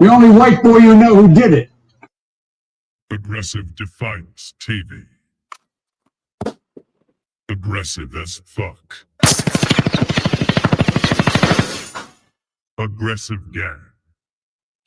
The only white boy you know who did it. Aggressive Defiance TV. Aggressive as fuck. Aggressive gang.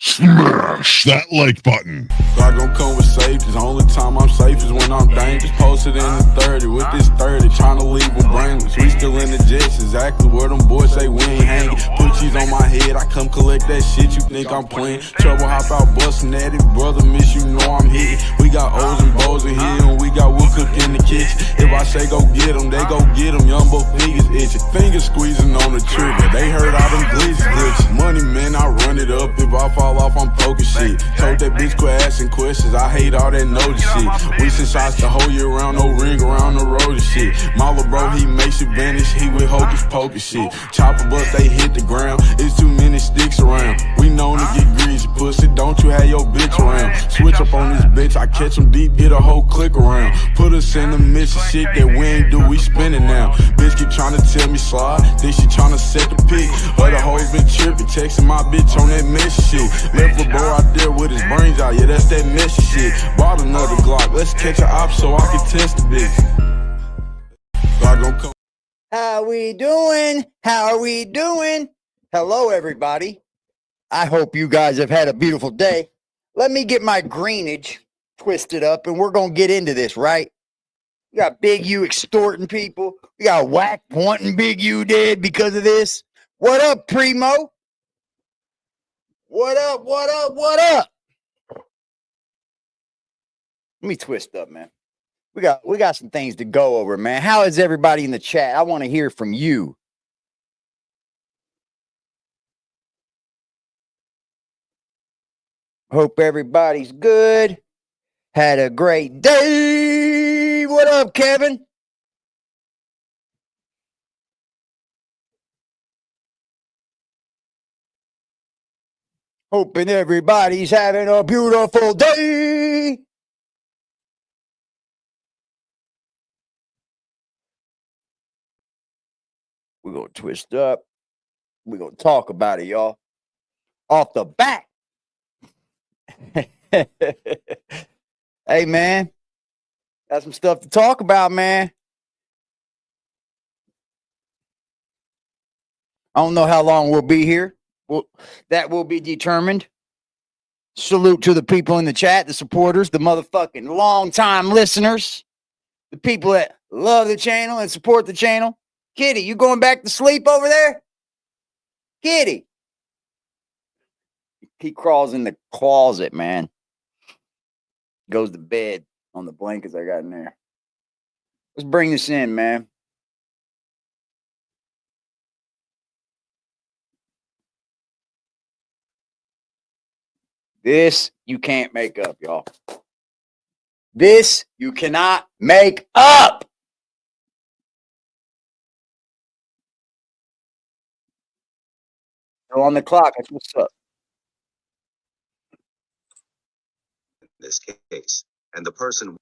Smash that like button. I gon' come with safety. The only time I'm safe is when I'm dangerous. Posted in the 30 with this 30, trying to leave them brainless. We still in the jets, exactly where them boys say we ain't hanging. Put cheese on my head, I come collect that shit. You think I'm playing? Trouble hop out bustin' at it, brother. Miss you know I'm hitting. We got O's and Bo's in here, and we got wood cook in the kitchen. If I say go get them, they go get them. Young boy fingers itching, fingers squeezing on the trigger. They heard all them glitches. Money man, I run it up. If I fall off, I'm poking shit. Told that bitch quit asking questions. I hate all that notice shit. We send shots the whole year round, no ring around the road and shit. My little bro, he makes it vanish. He with hocus pocus shit. Chopper bust, they hit the ground. It's too many sticks around. We known to get greasy, pussy. Don't you have your bitch around? Switch up on this bitch. I catch him deep, get a whole click around. Put us in the midst of shit that we ain't do. We spinning now. Bitch keep trying to tell me slide. Think she trying to set the pick. Other hoes been tripping, texting my bitch on that messy shit. Left a boy out there with his brains out. Yeah, that's that messy shit. Bought another Glock. Let's catch a op so I can test the bitch. How we doing? How are we doing? Hello, everybody. I hope you guys have had a beautiful day. Let me get my greenage twisted up, and we're going to get into this, right? We got Big U extorting people. We got Wack wanting Big U dead because of this. What up, Primo? What up, what up, what up? Let me twist up, man. We got some things to go over, man. How is everybody in the chat? I want to hear from you. Hope everybody's good. Had a great day. What up, Kevin? Hoping everybody's having a beautiful day. We're going to twist up. We're going to talk about it, y'all. Off the bat. Hey, man. Got some stuff to talk about, man. I don't know how long we'll be here. That will be determined. Salute to the people in the chat, the supporters, the motherfucking long-time listeners, the people that love the channel and support the channel. Kitty, you going back to sleep over there? Kitty. He crawls in the closet, man. Goes to bed on the blankets I got in there. Let's bring this in, man. This you can't make up, y'all. This you cannot make up. Go on the clock. That's what's up. This case, and the person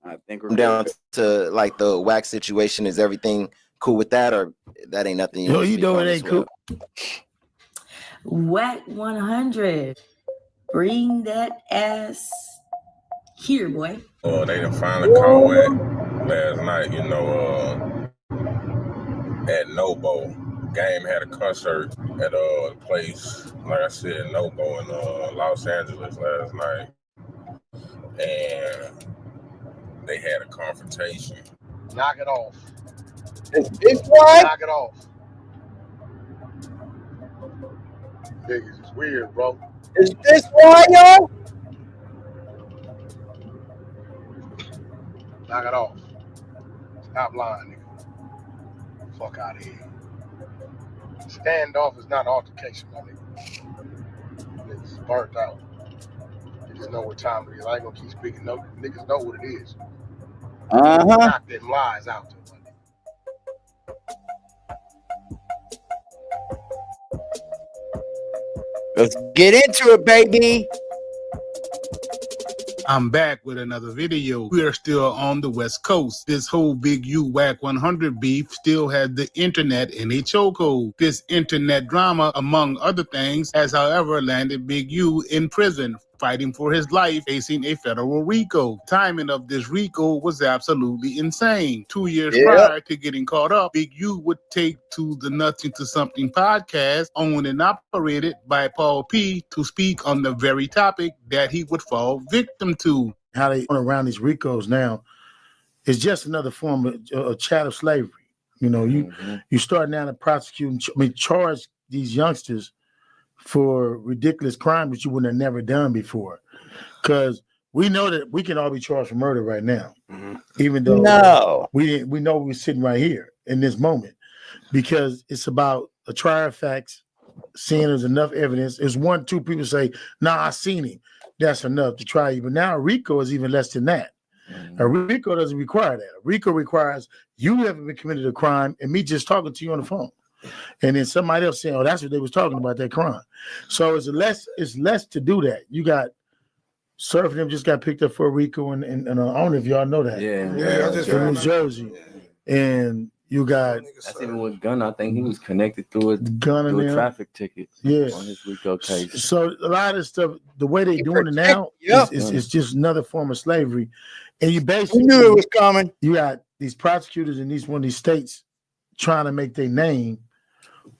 I think we're down good. to like the Wack situation. Is everything cool with that, or that ain't nothing? You know it ain't cool. Wack 100. Bring that ass here, boy. They done finally caught Wack last night, at Nobo. Game had a concert at a place, like I said, Nobo in Los Angeles last night. And they had a confrontation. Knock it off. Is this why? Knock it off. Niggas, it's weird, bro. Is this why, y'all? Knock it off. Stop lying, nigga. Fuck out of here. Standoff is not altercation, my nigga. Niggas burnt out. Niggas know what time it is. I ain't gonna keep speaking. No, niggas know what it is. Knock them lies out there, my nigga. Let's get into it, baby. I'm back with another video. We are still on the West Coast. This whole Big U Wack 100 beef still has the internet in a chokehold. This internet drama, among other things, has however landed Big U in prison, fighting for his life, facing a federal Rico. Timing of this Rico was absolutely insane. 2 years prior to getting caught up, Big U would take to the Nothing to Something podcast, owned and operated by Paul P, to speak on the very topic that he would fall victim to. How they around these Ricos now is just another form of chattel slavery. You know, you start now to prosecute, charge these youngsters for ridiculous crimes that you would have never done before. Because we know that we can all be charged for murder right now, even though we know we're sitting right here in this moment, because it's about a trial of facts, seeing there's enough evidence. There's 1, 2 people say, nah, I seen him. That's enough to try you. But now a RICO is even less than that. A RICO doesn't require that. A RICO requires you haven't committed a crime and me just talking to you on the phone. And then somebody else saying, oh, that's what they was talking about, that crime. So it's less to do that. You got Surf them just got picked up for a RICO, and I don't know if y'all know that. Yeah, I just from New Jersey. And you got that's even with Gunna. I think he was connected through a traffic ticket. Yeah, on his RICO case. So a lot of stuff, the way they doing it now, is just another form of slavery. And you basically knew it was coming. You got these prosecutors in one of these states trying to make their name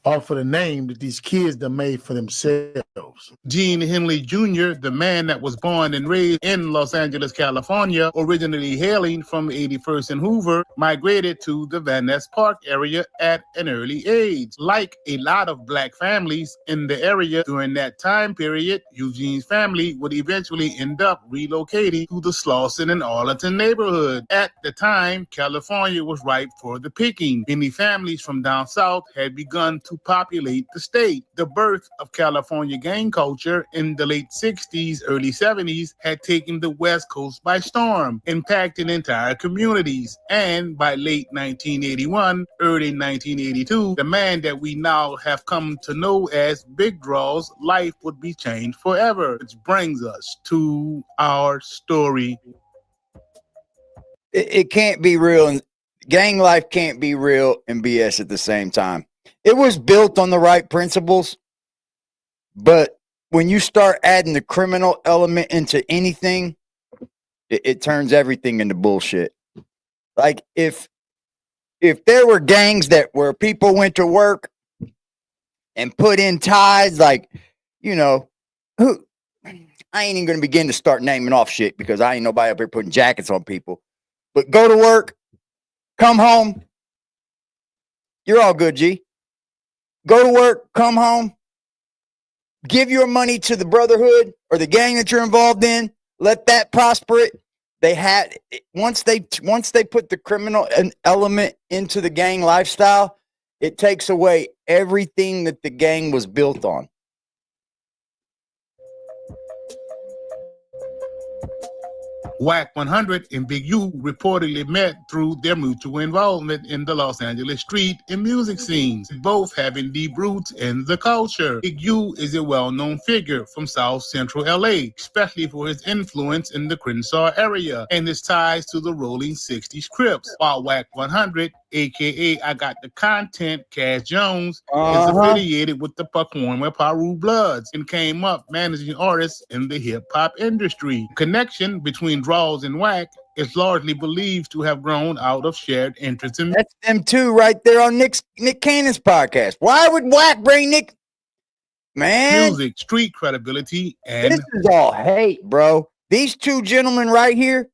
off of the name that these kids done made for themselves. Gene Henley Jr., the man that was born and raised in Los Angeles, California, originally hailing from 81st and Hoover, migrated to the Van Ness Park area at an early age. Like a lot of black families in the area during that time period, Eugene's family would eventually end up relocating to the Slauson and Arlington neighborhood. At the time, California was ripe for the picking. Many families from down south had begun to populate the state. The birth of California gang culture in the late 60s, early 70s had taken the West Coast by storm, impacting entire communities. And by late 1981, early 1982, the man that we now have come to know as Big Draw's life would be changed forever. Which brings us to our story. It can't be real, and gang life can't be real and BS at the same time. It was built on the right principles, but when you start adding the criminal element into anything, it turns everything into bullshit. Like if there were gangs where people went to work and put in ties, like, you know, I ain't even going to begin to start naming off shit because I ain't nobody up here putting jackets on people, but go to work, come home, you're all good, G. Go to work, come home, give your money to the brotherhood or the gang that you're involved in. Let that prosper it. Once they put the criminal element into the gang lifestyle, it takes away everything that the gang was built on. Wack 100 and Big U reportedly met through their mutual involvement in the Los Angeles street and music scenes, both having deep roots in the culture. Big U is a well-known figure from South Central LA, especially for his influence in the Crenshaw area and his ties to the rolling 60s Crips, while Wack 100, aka I Got the Content, Cash Jones, is affiliated with the Pacoima Paru Bloods and came up managing artists in the hip-hop industry. Connection between Draws and Wack is largely believed to have grown out of shared interests in That's them two right there on Nick Cannon's podcast. Why would Wack bring Nick? Man, music, street credibility, and this is all hate, bro. These two gentlemen right here.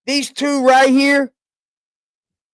These two right here.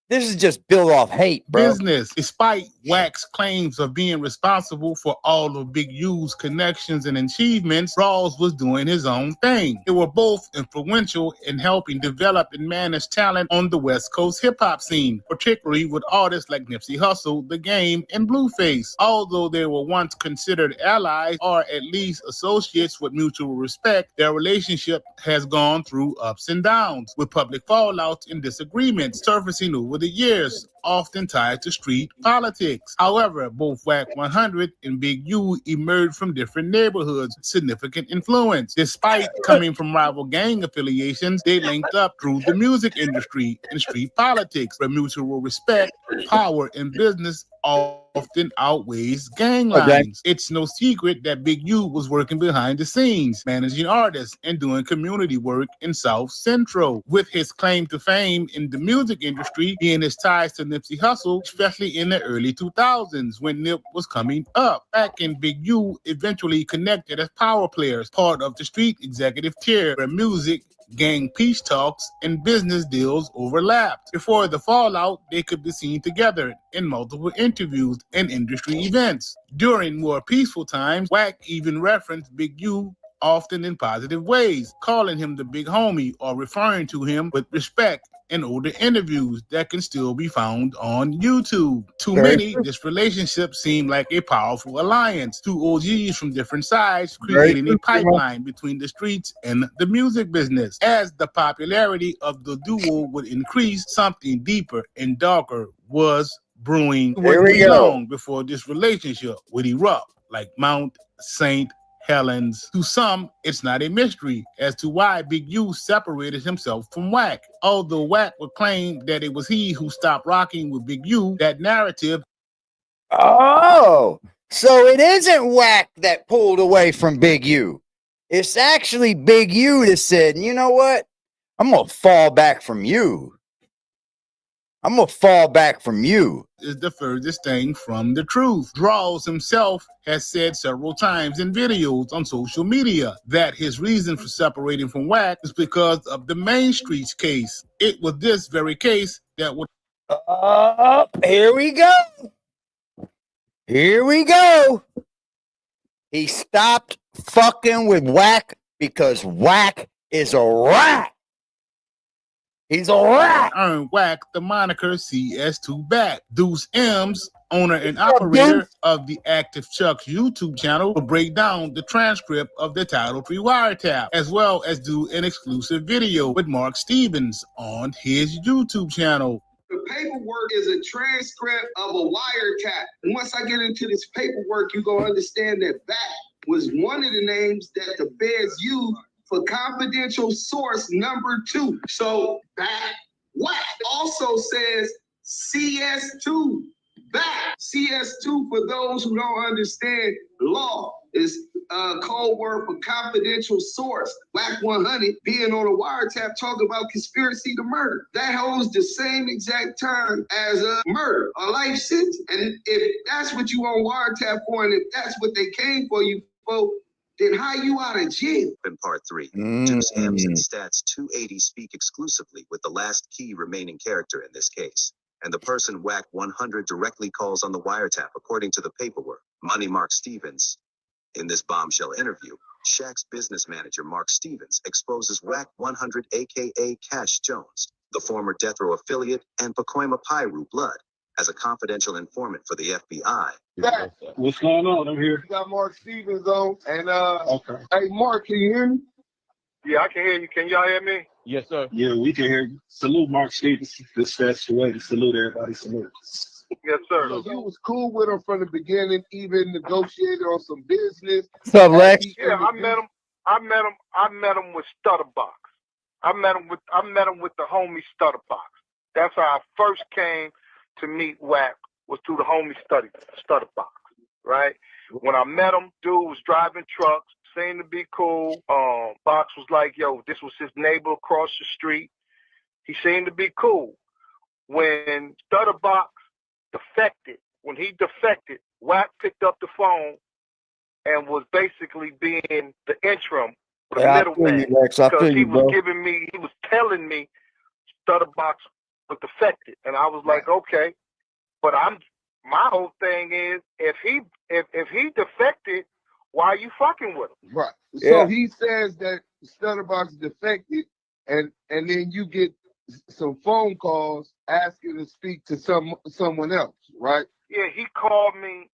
This is just built off hate, bro. Business. Despite Wack's claims of being responsible for all of Big U's connections and achievements, Rawls was doing his own thing. They were both influential in helping develop and manage talent on the West Coast hip-hop scene, particularly with artists like Nipsey Hussle, The Game, and Blueface. Although they were once considered allies or at least associates with mutual respect, their relationship has gone through ups and downs, with public fallouts and disagreements surfacing over the years, often tied to street politics. politics. However, both Wack 100 and Big U emerged from different neighborhoods with significant influence. Despite coming from rival gang affiliations, they linked up through the music industry and street politics, where mutual respect, power, and business often outweighs gang lines. It's no secret that Big U was working behind the scenes, managing artists and doing community work in South Central. With his claim to fame in the music industry being his ties to Nipsey Hussle, especially in the early 2000s when Nip was coming up. Wack and Big U eventually connected as power players, part of the street executive tier, where music, gang peace talks, and business deals overlapped. Before the fallout, they could be seen together in multiple interviews and industry events. During more peaceful times, Wack even referenced Big U often in positive ways, calling him the big homie or referring to him with respect in older interviews that can still be found on YouTube. To many, this relationship seemed like a powerful alliance, two OGs from different sides creating a pipeline between the streets and the music business. As the popularity of the duo would increase, something deeper and darker was brewing. It wouldn't be long before this relationship would erupt like Mount St. Helens. To some, it's not a mystery as to why Big U separated himself from Wack. Although Wack would claim that it was he who stopped rocking with Big U, that narrative. Oh, so it isn't Wack that pulled away from Big U. It's actually Big U that said, you know what? I'm going to fall back from you. I'm going to fall back from you. Is the furthest thing from the truth. Draws himself has said several times in videos on social media that his reason for separating from Wack is because of the Main Streets case. It was this very case that would... Here we go. Here we go. He stopped fucking with Wack because Wack is a rat. He's a rat. Earned Wack the moniker CS2 back. Deuce M's, owner and operator of the Active Chuck's YouTube channel, will break down the transcript of the Title III wiretap, as well as do an exclusive video with Mark Stevens on his YouTube channel. The paperwork is a transcript of a wiretap. And once I get into this paperwork, you're going to understand that Back was one of the names that the feds used for confidential source number 2. So Back Wack also says CS2. Back CS2, for those who don't understand law, is code word for confidential source. Wack 100 being on a wiretap talking about conspiracy to murder. That holds the same exact time as a murder, a life sentence. And if that's what you on wiretap for, and if that's what they came for you for, then how you out of jail? In part 3, Deuce M's and Stats 280 speak exclusively with the last key remaining character in this case, and the person Wack 100 directly calls on the wiretap according to the paperwork, Money Mark Stevens. In this bombshell interview, Shaq's business manager Mark Stevens exposes Wack 100 aka Cash Jones, the former Death Row affiliate and Pacoima Piru blood, as a confidential informant for the FBI. What's going on? I'm here. We got Mark Stevens on, and okay. Hey, Mark, can you hear me? Yeah, I can hear you. Can y'all hear me? Yes, sir. Yeah, we can hear you. Salute Mark Stevens. That's the way to salute everybody. Salute. Yes, sir. So you was cool with him from the beginning, even negotiated on some business. What's up, Lex? Yeah, I met him with Stutterbox. I met him with the homie Stutterbox. That's how I first came to meet Wack, was through the homie Stutterbox, right? When I met him, dude was driving trucks, seemed to be cool. Box was like, yo, this was his neighbor across the street. He seemed to be cool. When Stutterbox defected, Wack picked up the phone and was basically being the interim, the middleman, because he was telling me Stutterbox was defected, and I was like, okay, but my whole thing is, if he defected, why are you fucking with him? Right. So he says that Stutterbox defected, and then you get some phone calls asking to speak to someone else, right? Yeah, he called me,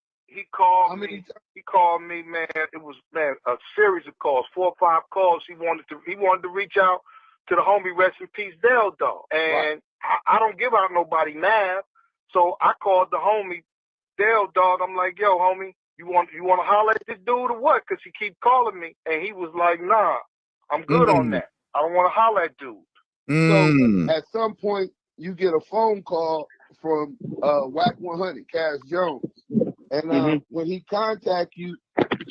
man. It was, man, a series of calls, 4 or 5 calls. He wanted to reach out to the homie, rest in peace, Del Dog. And I don't give out nobody math. So I called the homie Dale dog, I'm like, yo, homie, you want to holler at this dude or what? Because he keep calling me. And he was like, nah, I'm good on that. I don't want to holler at dude. So at some point, you get a phone call from Wack 100, Cash Jones. And when he contact you,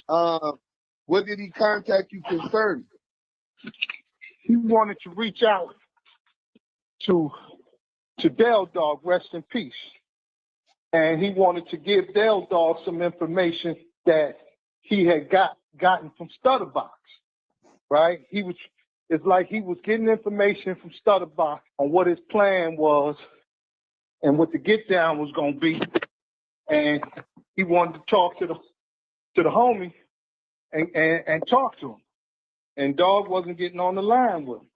what did he contact you concerning? He wanted to reach out to Dale Dog, rest in peace. And he wanted to give Dale Dog some information that he had gotten from Stutterbox, right? It's like he was getting information from Stutterbox on what his plan was and what the get down was gonna be. And he wanted to talk to the homie and talk to him. And Dog wasn't getting on the line with him.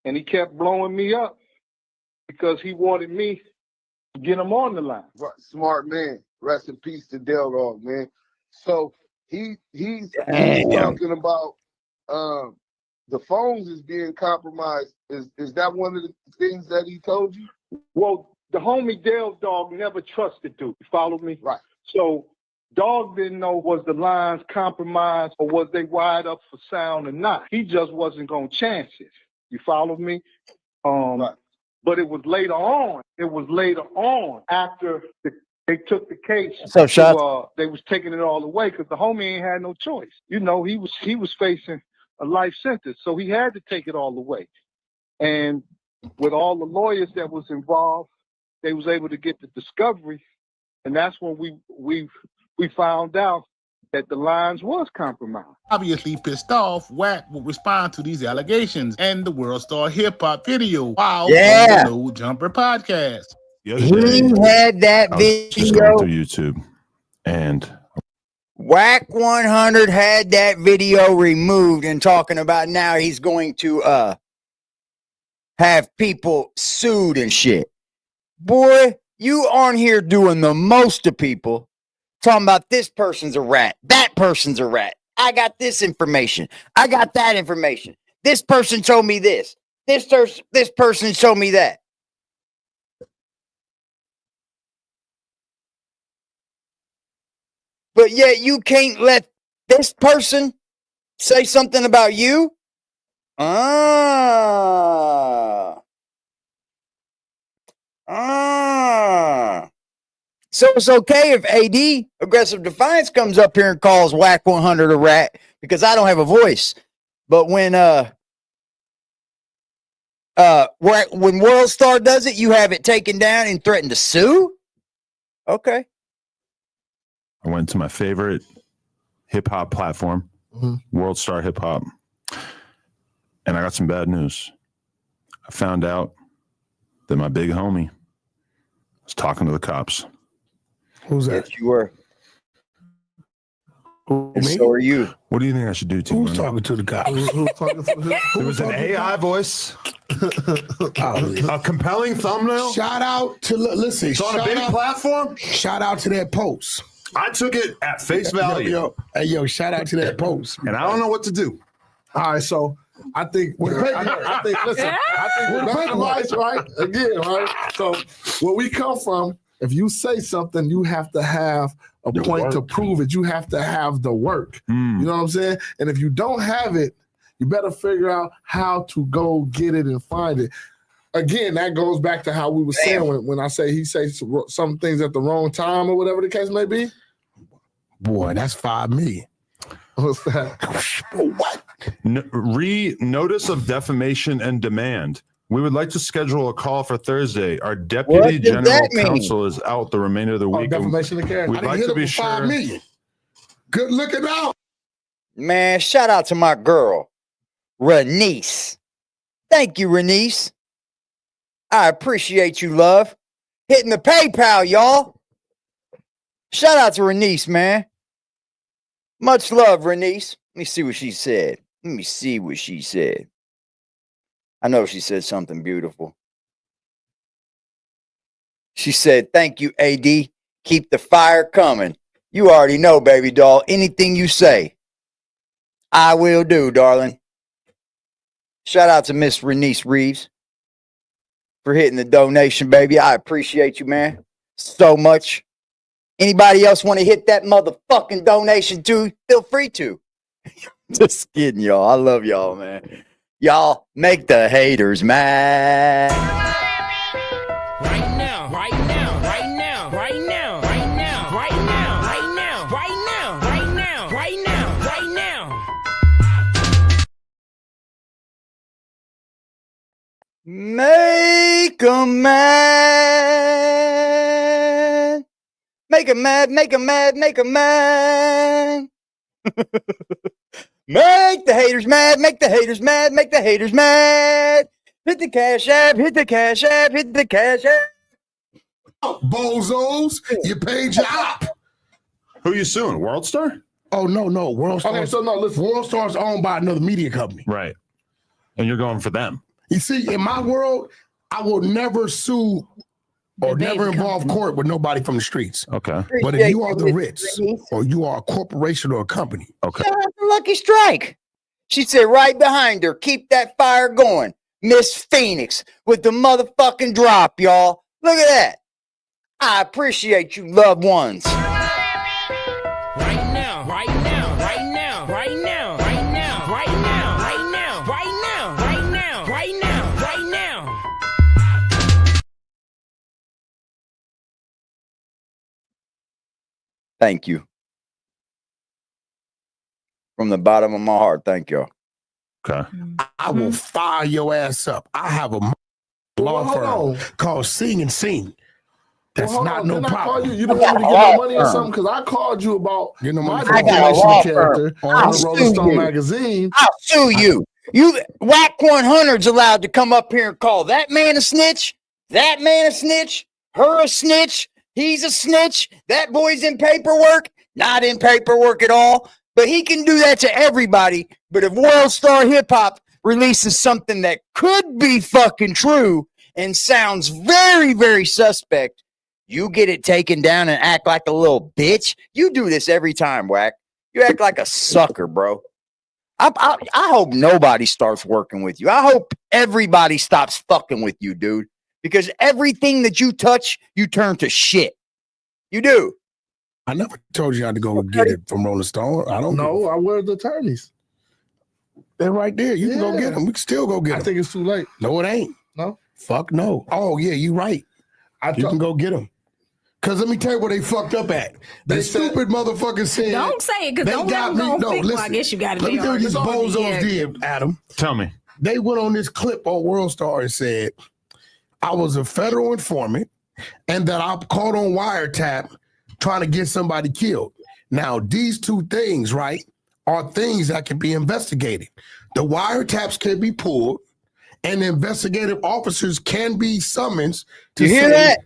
And he kept blowing me up because he wanted me to get him on the line. Smart man. Rest in peace to Dale Dog, man. So he's talking about the phones is being compromised. Is that one of the things that he told you? Well, the homie Dale Dog never trusted dude. You follow me? Right. So Dog didn't know was the lines compromised or was they wired up for sound or not. He just wasn't gonna chance it. You follow me? Right. But it was later on. It was later on after they took the case. So, Shot? They was taking it all away because the homie ain't had no choice. You know, he was facing a life sentence, so he had to take it all away. And with all the lawyers that was involved, they was able to get the discovery, and that's when we found out that the lines was compromised. Obviously pissed off, Wack would respond to these allegations and the World Star Hip Hop video while on the Low Jumper podcast. He had that video. Just going through YouTube, and Wack 100 had that video removed and talking about now he's going to have people sued and shit. Boy, you on here doing the most to people, talking about this person's a rat, that person's a rat. I got this information. I got that information. This person told me this. This person told me that. But yet you can't let this person say something about you? So it's okay if AD, Aggressive Defiance, comes up here and calls Wack 100 a rat because I don't have a voice. But when World Star does it, you have it taken down and threatened to sue? Okay. I went to my favorite hip hop platform, World Star Hip Hop, and I got some bad news. I found out that my big homie was talking to the cops. Who's that? Yes, you were. Me? So are you. What do you think I should do to Who's talking to the cops? There was an AI voice. A compelling thumbnail. Shout out to listen. It's on a big platform. Shout out to that post. I took it at face value. Yo, shout out to that post. And I don't know what to do. All right, so I think with advice, right? Again, right? So where we come from, if you say something, you have to have a point to prove it. You have to have the work. You know what I'm saying? And if you don't have it, you better figure out how to go get it and find it. Again, that goes back to how we were saying when I say he says some things at the wrong time or whatever the case may be. Boy, that's 5 million. What's that? What? Notice of defamation and demand. We would like to schedule a call for Thursday. Our deputy general counsel is out the remainder of the week. Defamation of character. We'd like to be sure. 5 million. Good looking out. Man, shout out to my girl, Renice. Thank you, Renice. I appreciate you, love. Hitting the PayPal, y'all. Shout out to Renice, man. Much love, Renice. Let me see what she said. I know she said something beautiful. She said, thank you, AD. Keep the fire coming. You already know, baby doll. Anything you say, I will do, darling. Shout out to Miss Renice Reeves for hitting the donation, baby. I appreciate you, man, so much. Anybody else want to hit that motherfucking donation too? Feel free to. Just kidding, y'all. I love y'all, man. Y'all make the haters mad. Right now, right now, right now, right now, right now, right now, right now, right now, right now, right now, right now. Make 'em mad. Make 'em mad, make 'em mad, make 'em mad. Make the haters mad, make the haters mad, make the haters mad. Hit the cash app, hit the cash app, hit the cash app. Bozos, you paid your op. Who you suing? World Star? Oh, no. World Star. Okay, so no, listen. World Star is owned by another media company. Right. And you're going for them. You see, in my world, I will never sue or never involve court with nobody from the streets. Okay. But if you are the Ritz or you are a corporation or a company. Okay. Shout out to Lucky Strike. She said right behind her, keep that fire going. Miss Phoenix with the motherfucking drop, y'all. Look at that. I appreciate you, loved ones. Right now, right now, right now, right now, right now, right now, right now, right now, right now, right now, right now. Thank you. From the bottom of my heart, thank you. Okay. I will fire your ass up. I have a law firm called Sing and Sing. That's not no problem. You don't want me to get no money or something? Because I called you about my I got a law character firm. on I'll the Rolling sue Stone you. magazine. I'll sue you. You Whack 100's allowed to come up here and call that man a snitch, that man a snitch, her a snitch, he's a snitch, that boy's in paperwork, not in paperwork at all. But he can do that to everybody. But if World Star Hip Hop releases something that could be fucking true and sounds very, very suspect, you get it taken down and act like a little bitch. You do this every time, Wack. You act like a sucker, bro. I hope nobody starts working with you. I hope everybody stops fucking with you, dude. Because everything that you touch, you turn to shit. You do. I never told you how to go get it from Rolling Stone. I don't know. I wear the attorneys. They're right there. You can go get them. We can still go get them. I think it's too late. No, it ain't. No? Fuck no. Oh, yeah, you right. You can go get them. Because let me tell you where they fucked up at. They stupid motherfuckers said. Don't say it, because don't let them go fix. Well, I guess you got to Let be me tell you what honest. these bozos did, Adam. Tell me. They went on this clip on World Star and said, I was a federal informant and that I caught on wiretap trying to get somebody killed. Now, these two things, right, are things that can be investigated. The wiretaps can be pulled and investigative officers can be summoned to You hear say, that?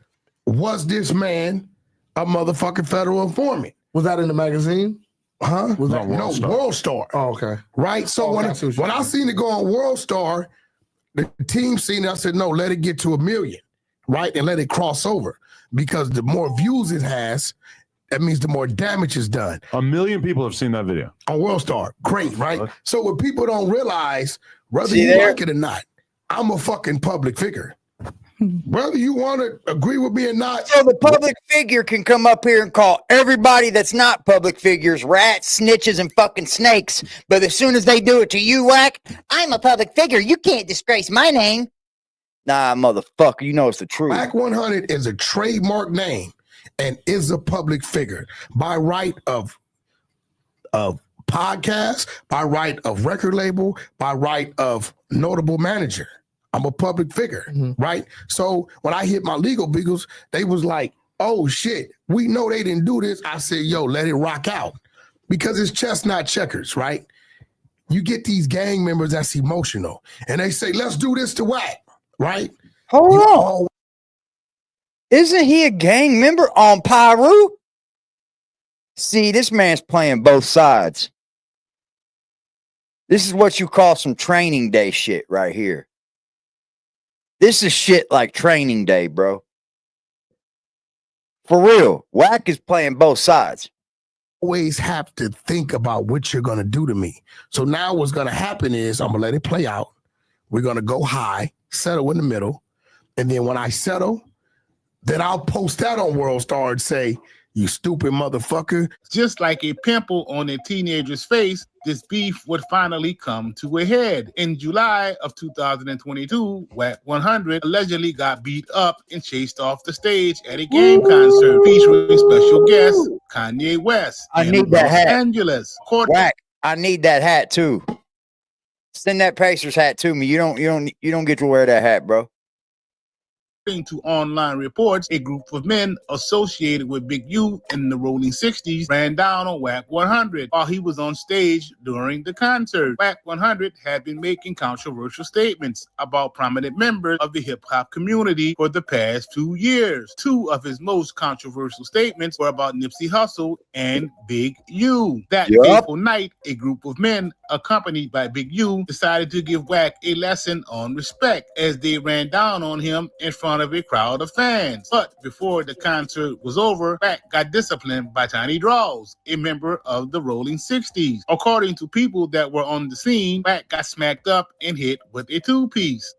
was this man a motherfucking federal informant? Was that in the magazine? Huh? Was that No, World Star. Oh, okay. Right? So when I seen it go on World Star, the team seen it, I said, no, let it get to 1 million, right? And let it cross over. Because the more views it has, that means the more damage is done. 1 million people have seen that video. On World Star. Great, right? So what people don't realize, whether See you there? like it or not, I'm a fucking public figure. Whether you want to agree with me or not. So the public figure can come up here and call everybody that's not public figures rats, snitches, and fucking snakes. But as soon as they do it to you, Wack, I'm a public figure. You can't disgrace my name. Nah, motherfucker, you know it's the truth. Wack 100 is a trademark name and is a public figure by right of podcast, by right of record label, by right of notable manager. I'm a public figure, right? So when I hit my legal beagles, they was like, oh shit, we know they didn't do this. I said, yo, let it rock out. Because it's chestnut checkers, right? You get these gang members that's emotional and they say, let's do this to Wack, right? Hold on. Isn't he a gang member on Pyru? See, this man's playing both sides. This is what you call some training day shit right here. This is shit like training day, bro. For real. Wack is playing both sides. Always have to think about what you're going to do to me. So now what's going to happen is I'm going to let it play out. We're going to go high, settle in the middle. And then when I settle, then I'll post that on World Star and say, You stupid motherfucker. Just like a pimple on a teenager's face, this beef would finally come to a head. In July of 2022, Wack 100 allegedly got beat up and chased off the stage at a game concert featuring special guest Kanye West I in need that Los hat. Angeles. Wack, I need that hat too. Send that Pacers hat to me. You don't get to wear that hat, bro. According to online reports, a group of men associated with Big U in the Rolling 60s ran down on Wack 100 while he was on stage during the concert. Wack 100 had been making controversial statements about prominent members of the hip-hop community for the past 2 years. Two of his most controversial statements were about Nipsey Hussle and Big U. That fateful night, a group of men accompanied by Big U decided to give Wack a lesson on respect as they ran down on him in front of a crowd of fans. But before the concert was over, Wack got disciplined by Tiny Draws, a member of the Rolling 60s. According to people that were on the scene, Wack got smacked up and hit with a two-piece.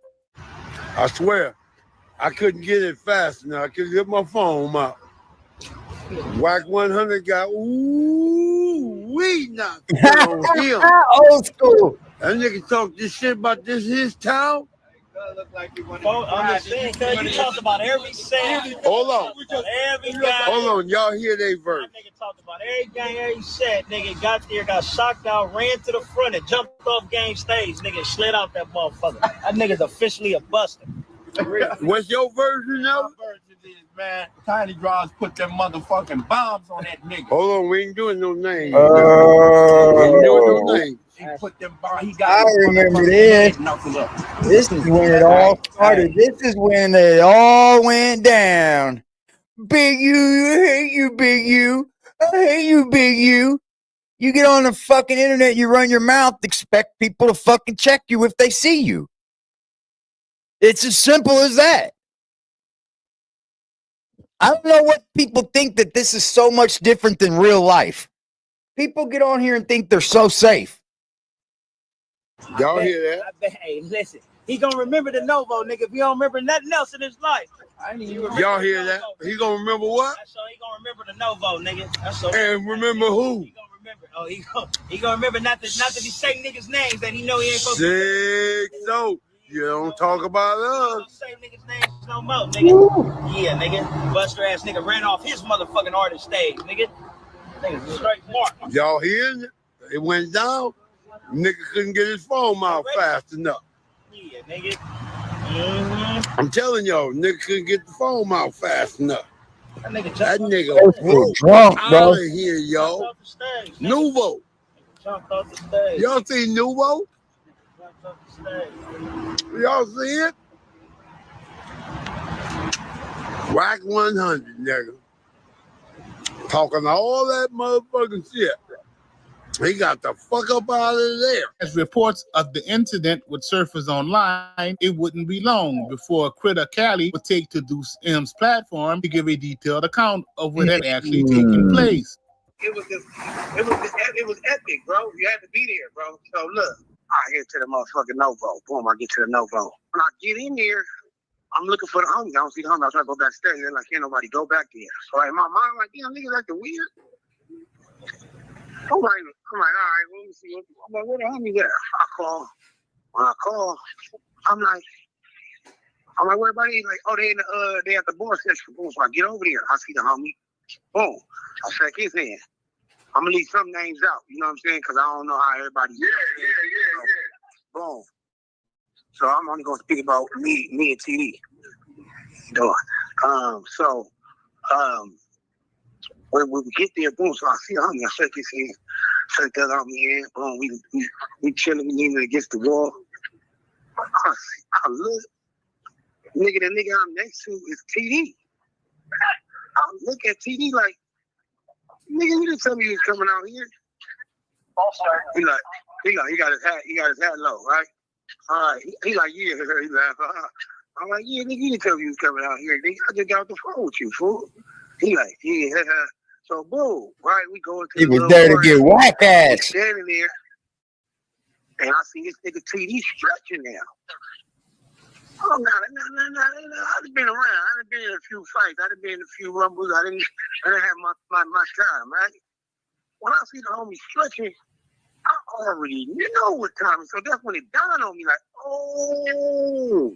I swear, I couldn't get it fast enough. I couldn't get my phone out. Wack 100 got knocked on him. Old school. That nigga talk this shit about this his town. You talked about every set. Hold on. Every guy. Hold on. Y'all hear they verse. That nigga talked about every gang, every set. Nigga got there, got shocked out, ran to the front and jumped off game stage. Nigga slid out that motherfucker. That nigga's officially a buster. What's your version of it? My version is, man, Tiny Draws put them motherfucking bombs on that nigga. Hold on. We ain't doing no names. We ain't doing no names. He put them bombs. He got I remember this. This is when it all started. This is when it all went down. Big U, I hate you, Big U. I hate you, Big U. You get on the fucking internet, you run your mouth, expect people to fucking check you if they see you. It's as simple as that. I don't know what people think that this is so much different than real life. People get on here and think they're so safe. Y'all hear that? Hey, listen. He gonna remember the Novo, nigga. If he don't remember nothing else in his life. Y'all hear that? He gonna remember what? That's so he gonna remember the Novo, nigga. That's so. And remember who? He gonna remember. Oh, he gonna remember not to be saying niggas' names that he know he ain't supposed to. Sick. So you don't talk about us. Don't say niggas' names no more, nigga. Yeah, nigga. Buster ass nigga ran off his motherfucking artist stage, nigga. Nigga, straight mark. Y'all hearing it? It went down. Nigga couldn't get his phone out fast enough. Yeah, nigga. Mm-hmm. I'm telling y'all, nigga couldn't get the phone out fast enough. That nigga drunk, bro. Out of here, yo. Nuvo. Jumped off the stage. Y'all see Nuvo? Jumped off the stage. Y'all see it? Wack 100, nigga. Talking all that motherfucking shit. He got the fuck up out of there. As reports of the incident would surface online, it wouldn't be long before Critter Cali would take to Deuce M's platform to give a detailed account of what had actually taken place. It was epic, bro. You had to be there, bro. So look, I get to the motherfucking Novo. Boom, I get to the Novo. When I get in there, I'm looking for the homies. I don't see the homies. I try to go backstage. They're like, can't nobody go back there. So in my mind, like, damn, niggas acting weird. I'm like, all right, well, let me see. I'm like, where the homies at? I call. When I call, I'm like, where everybody? Like, oh, they at the bar section. Boom. So I get over there. I see the homie. Boom. I shake his hand. I'm gonna leave some names out. You know what I'm saying? Because I don't know how everybody. Yeah. Boom. So I'm only gonna speak about me and TD. When we get there, boom, so I see a homie, I shake his hand, shake that homie hand, boom, we chilling, we leaning against the wall. I look, the nigga I'm next to is TD. I look at TD like, nigga, you didn't tell me he was coming out here. He got his hat low, right? All right, he like, yeah, he laugh. I'm like, yeah, nigga, you didn't tell me he was coming out here. Nigga, I just got off the phone with you, fool. He like, yeah. So boom, right? We go into. He was there to get whack ass. Standing there, and I see this nigga TD stretching now. Oh, no. I've been around. I've been in a few fights. I've been in a few rumbles. I didn't have my time, right? When I see the homie stretching, I already know what time. So that's when it dawned on me, like, oh,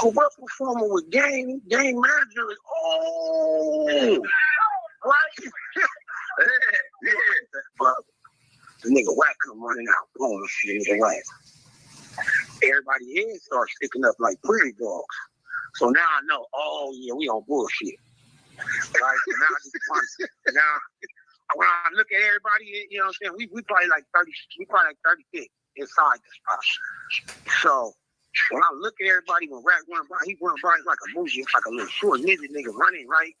corrupt performer with game manager is, right? But the nigga Wack come running out, boom, shit, right. Everybody here starts sticking up like prairie dogs. So now I know, oh yeah, we on bullshit. Right? So now when I look at everybody, you know what I'm saying, we probably like 36 inside the spot. So when I look at everybody, when Wack run by, he run by like a movie, it's like a little short nigga running, right?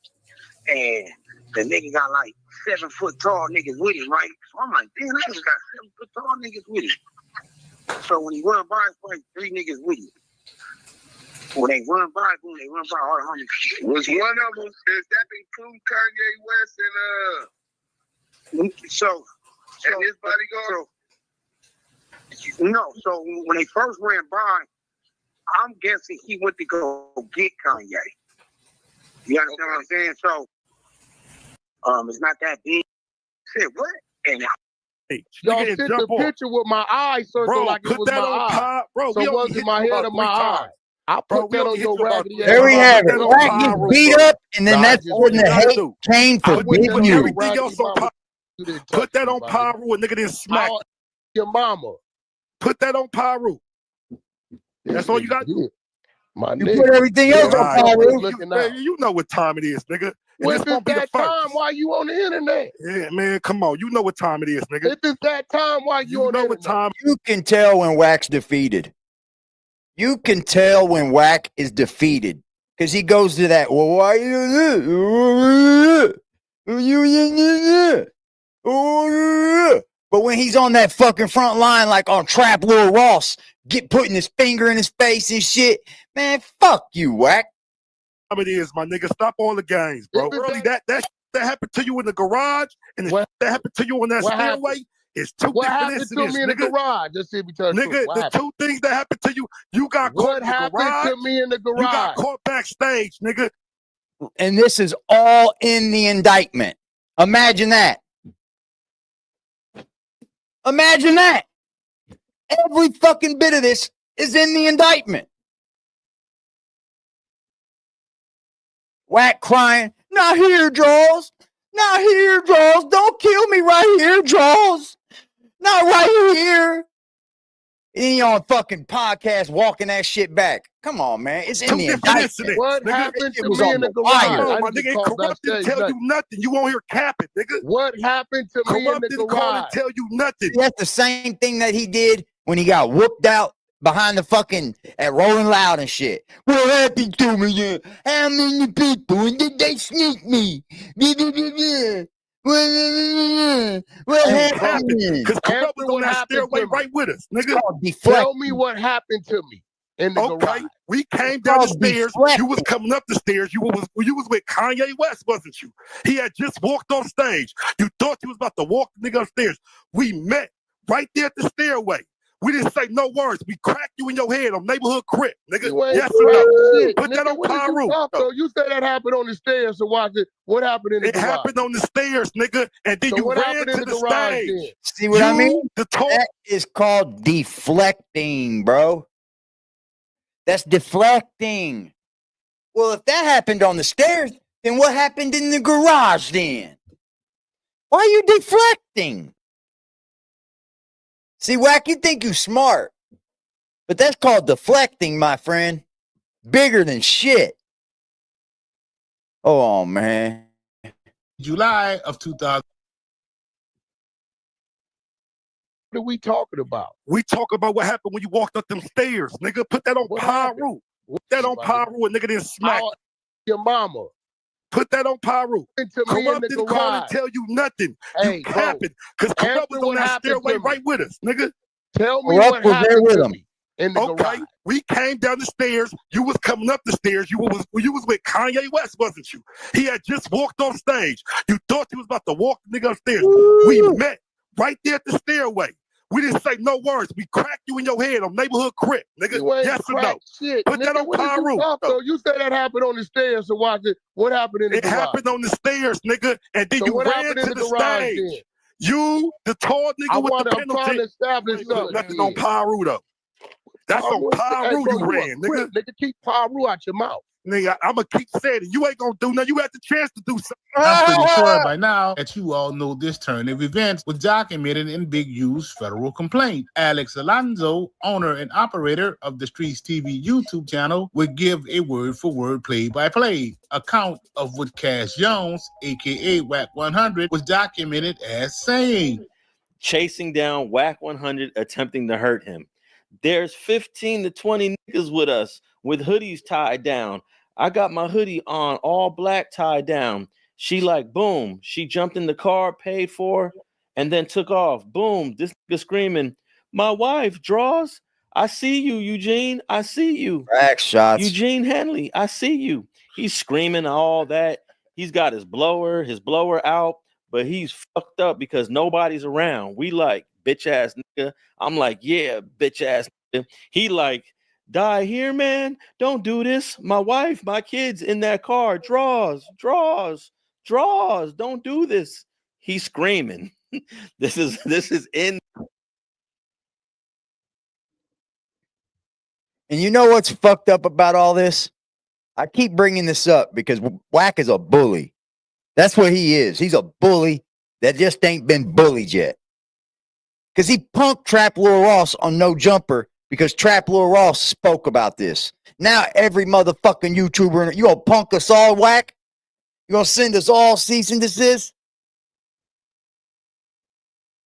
And the nigga got like 7 foot tall niggas with him, right? So I'm like, damn, that nigga got 7 foot tall niggas with him. So when he run by, it's like 3 niggas with him. When they run by, boom, they run by all the homies. Was one of them, does that include Kanye West and and his bodyguard? No, so when they first ran by, I'm guessing he went to go get Kanye. You understand what I'm saying? So it's not that big. I said, what? And y'all sent the picture with my eye circle like it was my eye. Bro, so it wasn't my head or my eye. I put that on your raggedy ass. There we have it. Wack gets beat up, and then that's when the hate came for beating you. Everything else on Pyro. Put that on Pyro, a nigga didn't smack your mama. Put that on Pyro. That's all you got to do. My you put everything else on Pyro. You know what time it is, nigga. Well, if it's that time, why you on the internet? Yeah, man, come on. You know what time it is, nigga. If it's that time, why you on the internet? Time. You can tell when Wack's defeated. You can tell when Wack is defeated. Because he goes to that, well, why you but when he's on that fucking front line, like on Trap Lord Ross, putting his finger in his face and shit, man, fuck you, Wack. It is, my nigga. Stop all the games, bro. Really, that happened to you in the garage, and that happened to you on that stairway. It's two different incidents, What happened to me in the garage? Just see me tell you. Nigga, the two things that happened to you, you got caught in the garage. What happened to me in the garage? You got caught backstage, nigga. And this is all in the indictment. Imagine that. Imagine that. Every fucking bit of this is in the indictment. Wack crying, not here, Jaws. Not here, Jaws. Don't kill me right here, Jaws. Not right here. And then you on fucking podcast walking that shit back. Come on, man. It's in the indictment. What happened to me in the garage? My nigga, Corrupt didn't tell you nothing. You won't hear capping, nigga. What happened to me in the garage? Didn't call and tell you nothing. That's the same thing that he did when he got whooped out behind the fucking at Rolling Loud and shit. What happened to me? Yeah? How many people did they sneak me? What happened? Because Corrupt was on that stairway right with us, nigga. Tell me what happened to me in the garage. We came down the stairs. You was coming up the stairs. You was with Kanye West, wasn't you? He had just walked on stage. You thought you was about to walk the nigga upstairs. We met right there at the stairway. We didn't say no words. We cracked you in your head on neighborhood crib, nigga. Yes or no? Put that on Pyro. You said that happened on the stairs, so watch it. What happened in the garage? It happened on the stairs, nigga, and then you ran to the stage. Then? See what I mean? That is called deflecting, bro. That's deflecting. Well, if that happened on the stairs, then what happened in the garage then? Why are you deflecting? See, Wack, you think you smart, but that's called deflecting, my friend. Bigger than shit. Oh, man. July of 2000. What are we talking about? We talk about what happened when you walked up them stairs, nigga. Put that on Pyro. Put that on Pyro, a nigga didn't smack your mama. Put that on Pyro. Corrupt didn't call and tell you nothing. Hey, you capping. Because Corrupt was on that stairway right with us, nigga. Tell me what happened to me in the garage. We came down the stairs. You was coming up the stairs. You was with Kanye West, wasn't you? He had just walked on stage. You thought you was about to walk the nigga upstairs. We met right there at the stairway. We didn't say no words. We cracked you in your head on neighborhood crib, nigga. You ain't Yes or no? cracked shit, Put that nigga. on What did you Pyru. talk, though? You said that happened on the stairs, so watch it. What happened in the It garage? happened on the stairs, nigga, and then So you what ran happened to in the the garage stage. then? You, the tall nigga with the I'm trying penalty. to establish something. Nothing on Pyru, though. That's on Pyru Hey, bro, you ran, a nigga. Nigga, keep Pyru out your mouth. Nigga, I'm going to keep saying it. You ain't going to do nothing. You had the chance to do something. I'm pretty sure by now that you all know this turn of events was documented in Big U's federal complaint. Alex Alonso, owner and operator of the Streets TV YouTube channel, would give a word-for-word play-by-play account of what Cash Jones, a.k.a. Wack 100, was documented as saying. Chasing down Wack 100, attempting to hurt him. There's 15 to 20 niggas with us with hoodies tied down. I got my hoodie on, all black, tied down. She like, boom. She jumped in the car, paid for, and then took off. Boom. This nigga screaming, my wife, Draws. I see you, Eugene. I see you. Back shots. Eugene Henley, I see you. He's screaming all that. He's got his blower out, but he's fucked up because nobody's around. We like, bitch ass nigga. I'm like, yeah, bitch ass nigga. He like, die here, man. Don't do this. My wife, my kids in that car. Draws. Don't do this. He's screaming. This is in. And you know what's fucked up about all this? I keep bringing this up because Wack is a bully. That's what he is. He's a bully that just ain't been bullied yet. Because he punked Trap Lil Ross on No Jumper because Trap Lil Ross spoke about this. Now every motherfucking YouTuber, you gonna punk us all, Wack? You gonna send us all cease and desist?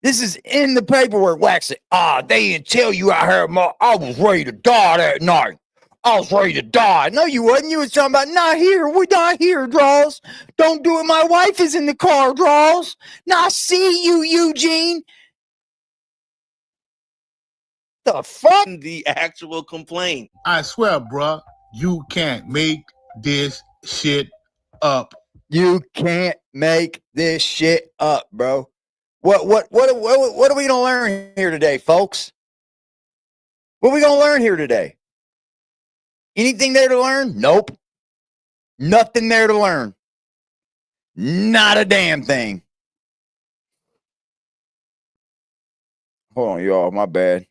This is in the paperwork. Wack said, they didn't tell you I heard more. I was ready to die that night. I was ready to die. No, you wasn't. You was talking about, not here. We're not here, Draws. Don't do it. My wife is in the car, Draws. Now I see you, Eugene. The fuck? The actual complaint. I swear, bruh, you can't make this shit up. You can't make this shit up, bro. What are we gonna learn here today, folks? What are we gonna learn here today? Anything there to learn? Nope. Nothing there to learn. Not a damn thing. Hold on, y'all. My bad.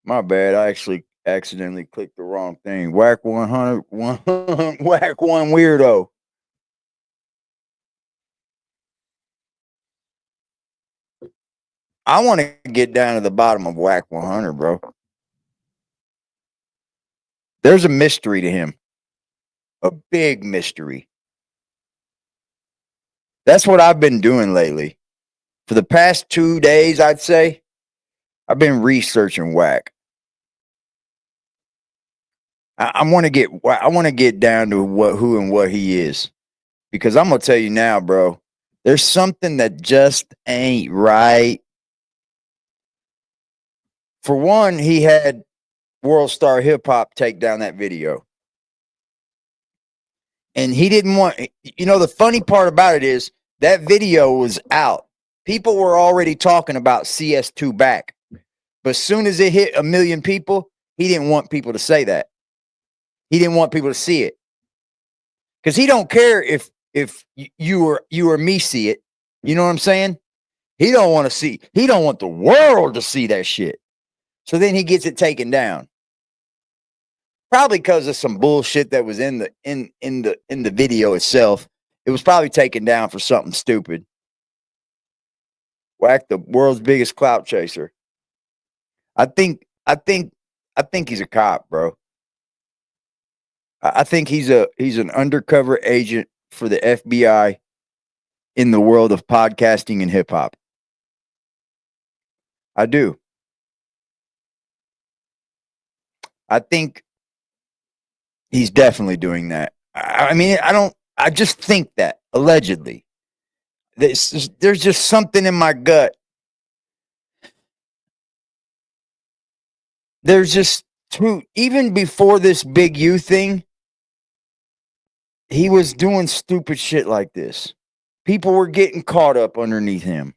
My bad. I actually accidentally clicked the wrong thing. Wack 100, Wack 1 weirdo. I want to get down to the bottom of Wack 100, bro. There's a mystery to him. A big mystery. That's what I've been doing lately. For the past 2 days, I'd say, I've been researching Wack. I want to get down to who and what he is, because I'm gonna tell you now, bro. There's something that just ain't right. For one, he had World Star Hip Hop take down that video, and he didn't want. You know, the funny part about it is that video was out. People were already talking about CS2 back, but as soon as it hit 1 million people, he didn't want people to say that. He didn't want people to see it, because he don't care if you or me see it. You know what I'm saying? He don't want to see. He don't want the world to see that shit. So then he gets it taken down, probably because of some bullshit that was in the video itself. It was probably taken down for something stupid. Wack, the world's biggest clout chaser. I think he's a cop, bro. I think he's an undercover agent for the FBI in the world of podcasting and hip hop. I do. I think he's definitely doing that. I mean, I just think that, allegedly. There's just something in my gut. There's just even before this Big U thing, he was doing stupid shit like this. People were getting caught up underneath him.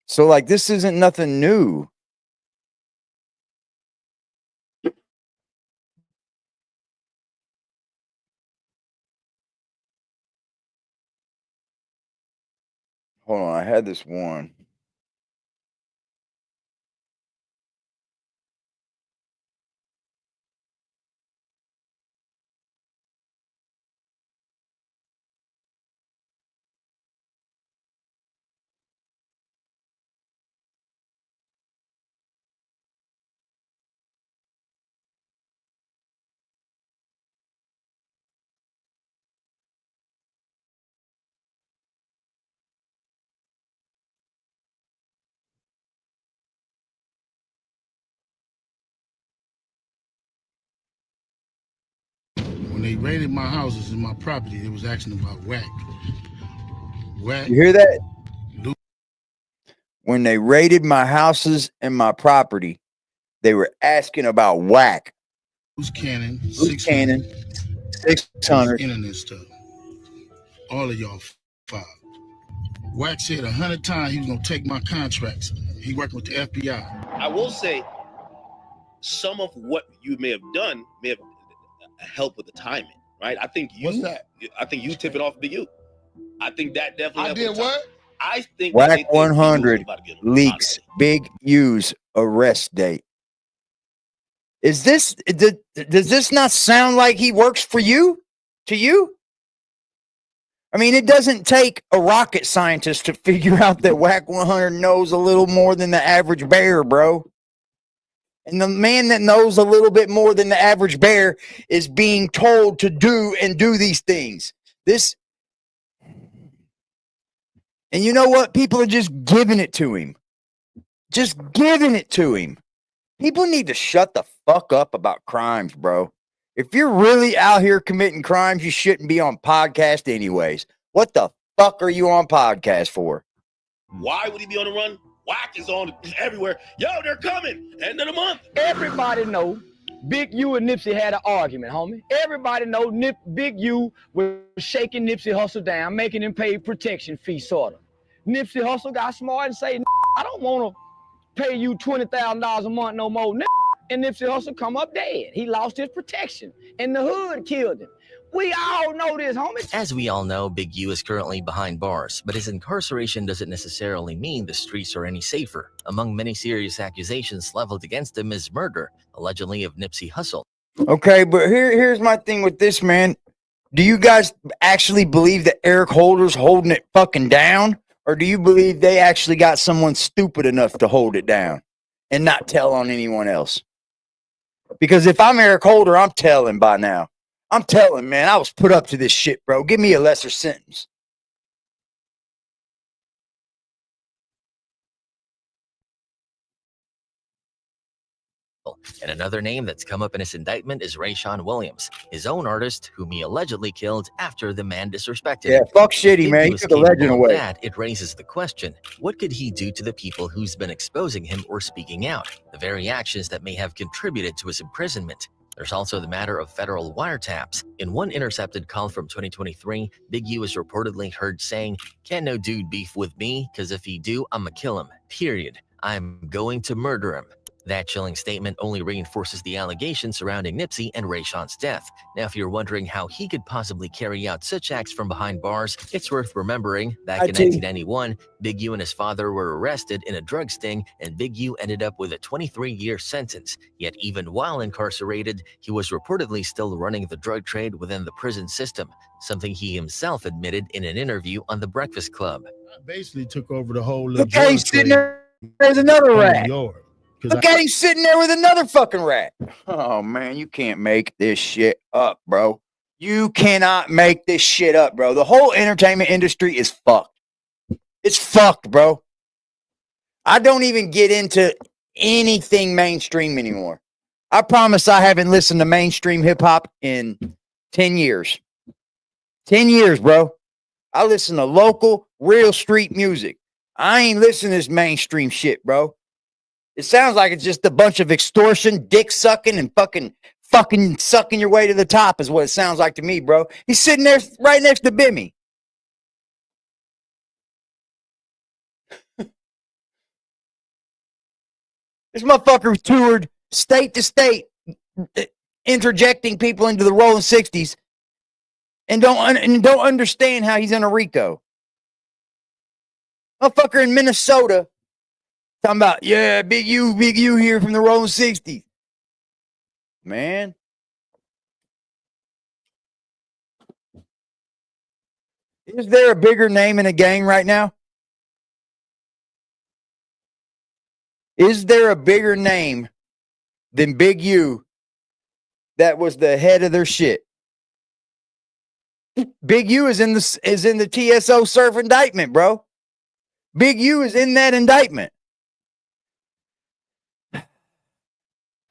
So, like, this isn't nothing new. Hold on, I had this one. When they raided my houses and my property, they was asking about Wack. Wack. You hear that? When they raided my houses and my property, they were asking about Wack. Who's Cannon? Who's Cannon? 600. Internet stuff. All of y'all filed. Wack said 100 times he was gonna take my contracts. He working with the FBI. I will say, some of what you may have done may have helped with the timing, right? I think you. What's that? I think you tip it off to you. I think that definitely. I did what? I think Wack 100 leaks Big U's arrest date. Is this? Does this not sound like he works for you? To you? I mean, it doesn't take a rocket scientist to figure out that Wack 100 knows a little more than the average bear, bro. And the man that knows a little bit more than the average bear is being told to do these things. And you know what? People are just giving it to him. Just giving it to him. People need to shut the fuck up about crimes, bro. If you're really out here committing crimes, you shouldn't be on podcast anyways. What the fuck are you on podcast for? Why would he be on the run? Wack is on everywhere. Yo, they're coming. End of the month. Everybody know Big U and Nipsey had an argument, homie. Everybody know Big U was shaking Nipsey Hussle down, making him pay protection fee, sort of. Nipsey Hussle got smart and say, I don't want to pay you $20,000 a month no more, and Nipsey Hussle come up dead. He lost his protection, and the hood killed him. We all know this, homie. As we all know, Big U is currently behind bars, but his incarceration doesn't necessarily mean the streets are any safer. Among many serious accusations leveled against him is murder, allegedly of Nipsey Hussle. Okay, but here's my thing with this, man. Do you guys actually believe that Eric Holder's holding it fucking down? Or do you believe they actually got someone stupid enough to hold it down and not tell on anyone else? Because if I'm Eric Holder, I'm telling by now. I'm telling, man, I was put up to this shit, bro. Give me a lesser sentence. And another name that's come up in his indictment is Rayshawn Williams, his own artist, whom he allegedly killed after the man disrespected him. Yeah, fuck shitty, man. He took the legend away. It raises the question, what could he do to the people who's been exposing him or speaking out? The very actions that may have contributed to his imprisonment. There's also the matter of federal wiretaps. In one intercepted call from 2023, Big U is reportedly heard saying, "Can't no dude beef with me, because if he do, I'ma kill him, period. I'm going to murder him." That chilling statement only reinforces the allegations surrounding Nipsey and Rayshawn's death. Now, if you're wondering how he could possibly carry out such acts from behind bars, it's worth remembering, back in 1991, Big U and his father were arrested in a drug sting, and Big U ended up with a 23-year sentence. Yet even while incarcerated, he was reportedly still running the drug trade within the prison system, something he himself admitted in an interview on The Breakfast Club. I basically took over the whole Look how he's sitting there. There's another rat. Look at him sitting there with another fucking rat. Oh, man, you can't make this shit up, bro. You cannot make this shit up, bro. The whole entertainment industry is fucked. It's fucked, bro. I don't even get into anything mainstream anymore. I promise I haven't listened to mainstream hip-hop in 10 years. 10 years, bro. I listen to local, real street music. I ain't listening to this mainstream shit, bro. It sounds like it's just a bunch of extortion, dick sucking, and fucking sucking your way to the top is what it sounds like to me, bro. He's sitting there right next to Bimmy. This motherfucker toured state to state, interjecting people into the rolling 60s, and don't understand how he's in a Rico. Motherfucker in Minnesota talking about, yeah, Big U here from the rolling 60s. Man. Is there a bigger name in a gang right now? Is there a bigger name than Big U that was the head of their shit? Big U is in the TSO surf indictment, bro. Big U is in that indictment.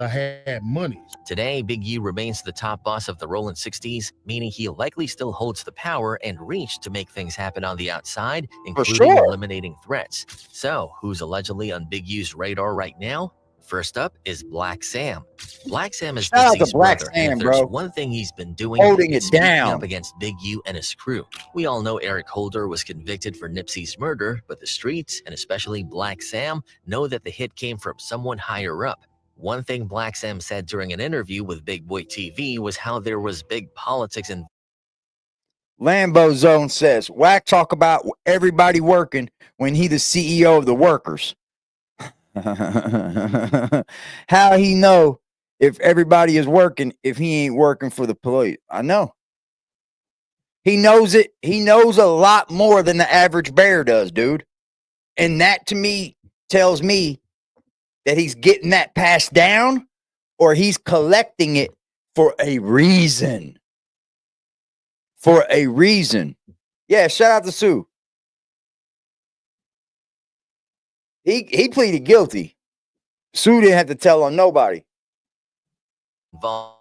I had money. Today, Big U remains the top boss of the rolling 60s, meaning he likely still holds the power and reach to make things happen on the outside, including eliminating threats. So, who's allegedly on Big U's radar right now? First up is Black Sam. Black Sam is Nippsey's brother, and if there's one thing he's been doing, holding it speaking down up against Big U and his crew. We all know Eric Holder was convicted for Nipsey's murder, but the streets, and especially Black Sam, know that the hit came from someone higher up. One thing Black Sam said during an interview with Big Boy TV was how there was big politics in Lambo Zone says, Wack talk about everybody working when he the CEO of the workers. How he know if everybody is working if he ain't working for the police? I know. He knows it. He knows a lot more than the average bear does, dude. And that to me tells me that he's getting that passed down or he's collecting it for a reason. For a reason. Yeah, shout out to Sue. He pleaded guilty. Sue didn't have to tell on nobody. involved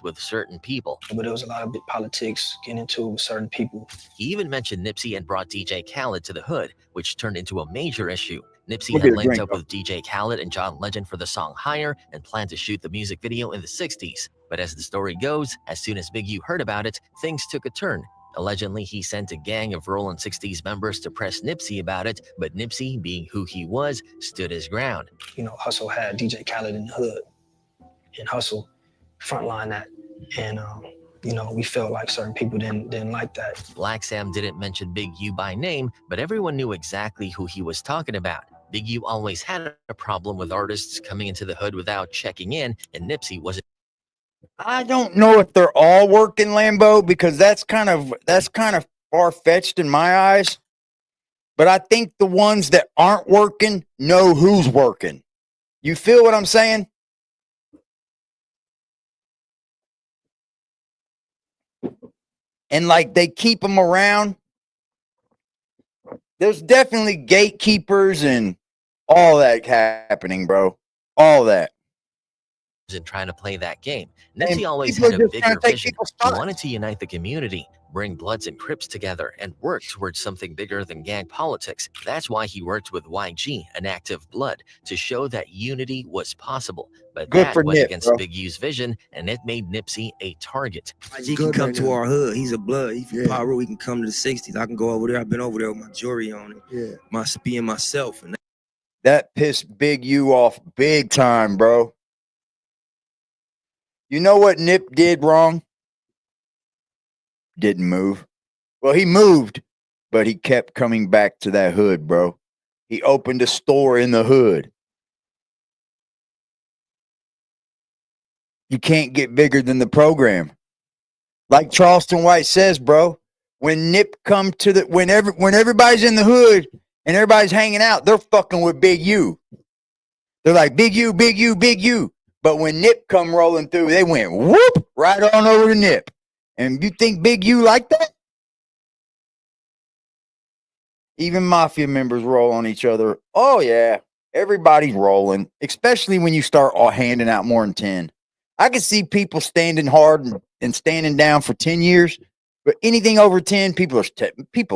with certain people. But there was a lot of big politics getting into certain people. He even mentioned Nipsey and brought DJ Khaled to the hood, which turned into a major issue. Nipsey had linked up with DJ Khaled and John Legend for the song Higher and planned to shoot the music video in the 60s. But as the story goes, as soon as Big U heard about it, things took a turn. Allegedly, he sent a gang of Rollin' 60s members to press Nipsey about it, but Nipsey, being who he was, stood his ground. You know, Hussle had DJ Khaled in the hood, and Hussle frontline that. And, you know, we felt like certain people didn't like that. Black Sam didn't mention Big U by name, but everyone knew exactly who he was talking about. Big U always had a problem with artists coming into the hood without checking in, and Nipsey wasn't. I don't know if they're all working, Lambo, because that's kind of far-fetched in my eyes. But I think the ones that aren't working know who's working. You feel what I'm saying? And like they keep them around. There's definitely gatekeepers and all that happening, bro. All that. And trying to play that game. Nipsey always had a bigger vision. He wanted to unite the community, bring Bloods and Crips together, and work towards something bigger than gang politics. That's why he worked with YG, an active Blood, to show that unity was possible. But that went against Big U's vision, and it made Nipsey a target. YG can come to our hood. He's a Blood. He's from Pyro. He can come to the 60s. I can go over there. I've been over there with my jewelry on it. My being myself. And that pissed Big U off big time, bro. You know what Nip did wrong? Didn't move. Well, he moved, but he kept coming back to that hood, bro. He opened a store in the hood. You can't get bigger than the program. Like Charleston White says, bro, when Nip come to the when everybody's in the hood and everybody's hanging out, they're fucking with Big U. They're like, Big U, Big U, Big U. But when Nip come rolling through, they went whoop right on over to Nip. And you think Big U like that? Even mafia members roll on each other. Oh, yeah. Everybody's rolling, especially when you start all handing out more than 10. I can see people standing hard and standing down for 10 years, but anything over 10, people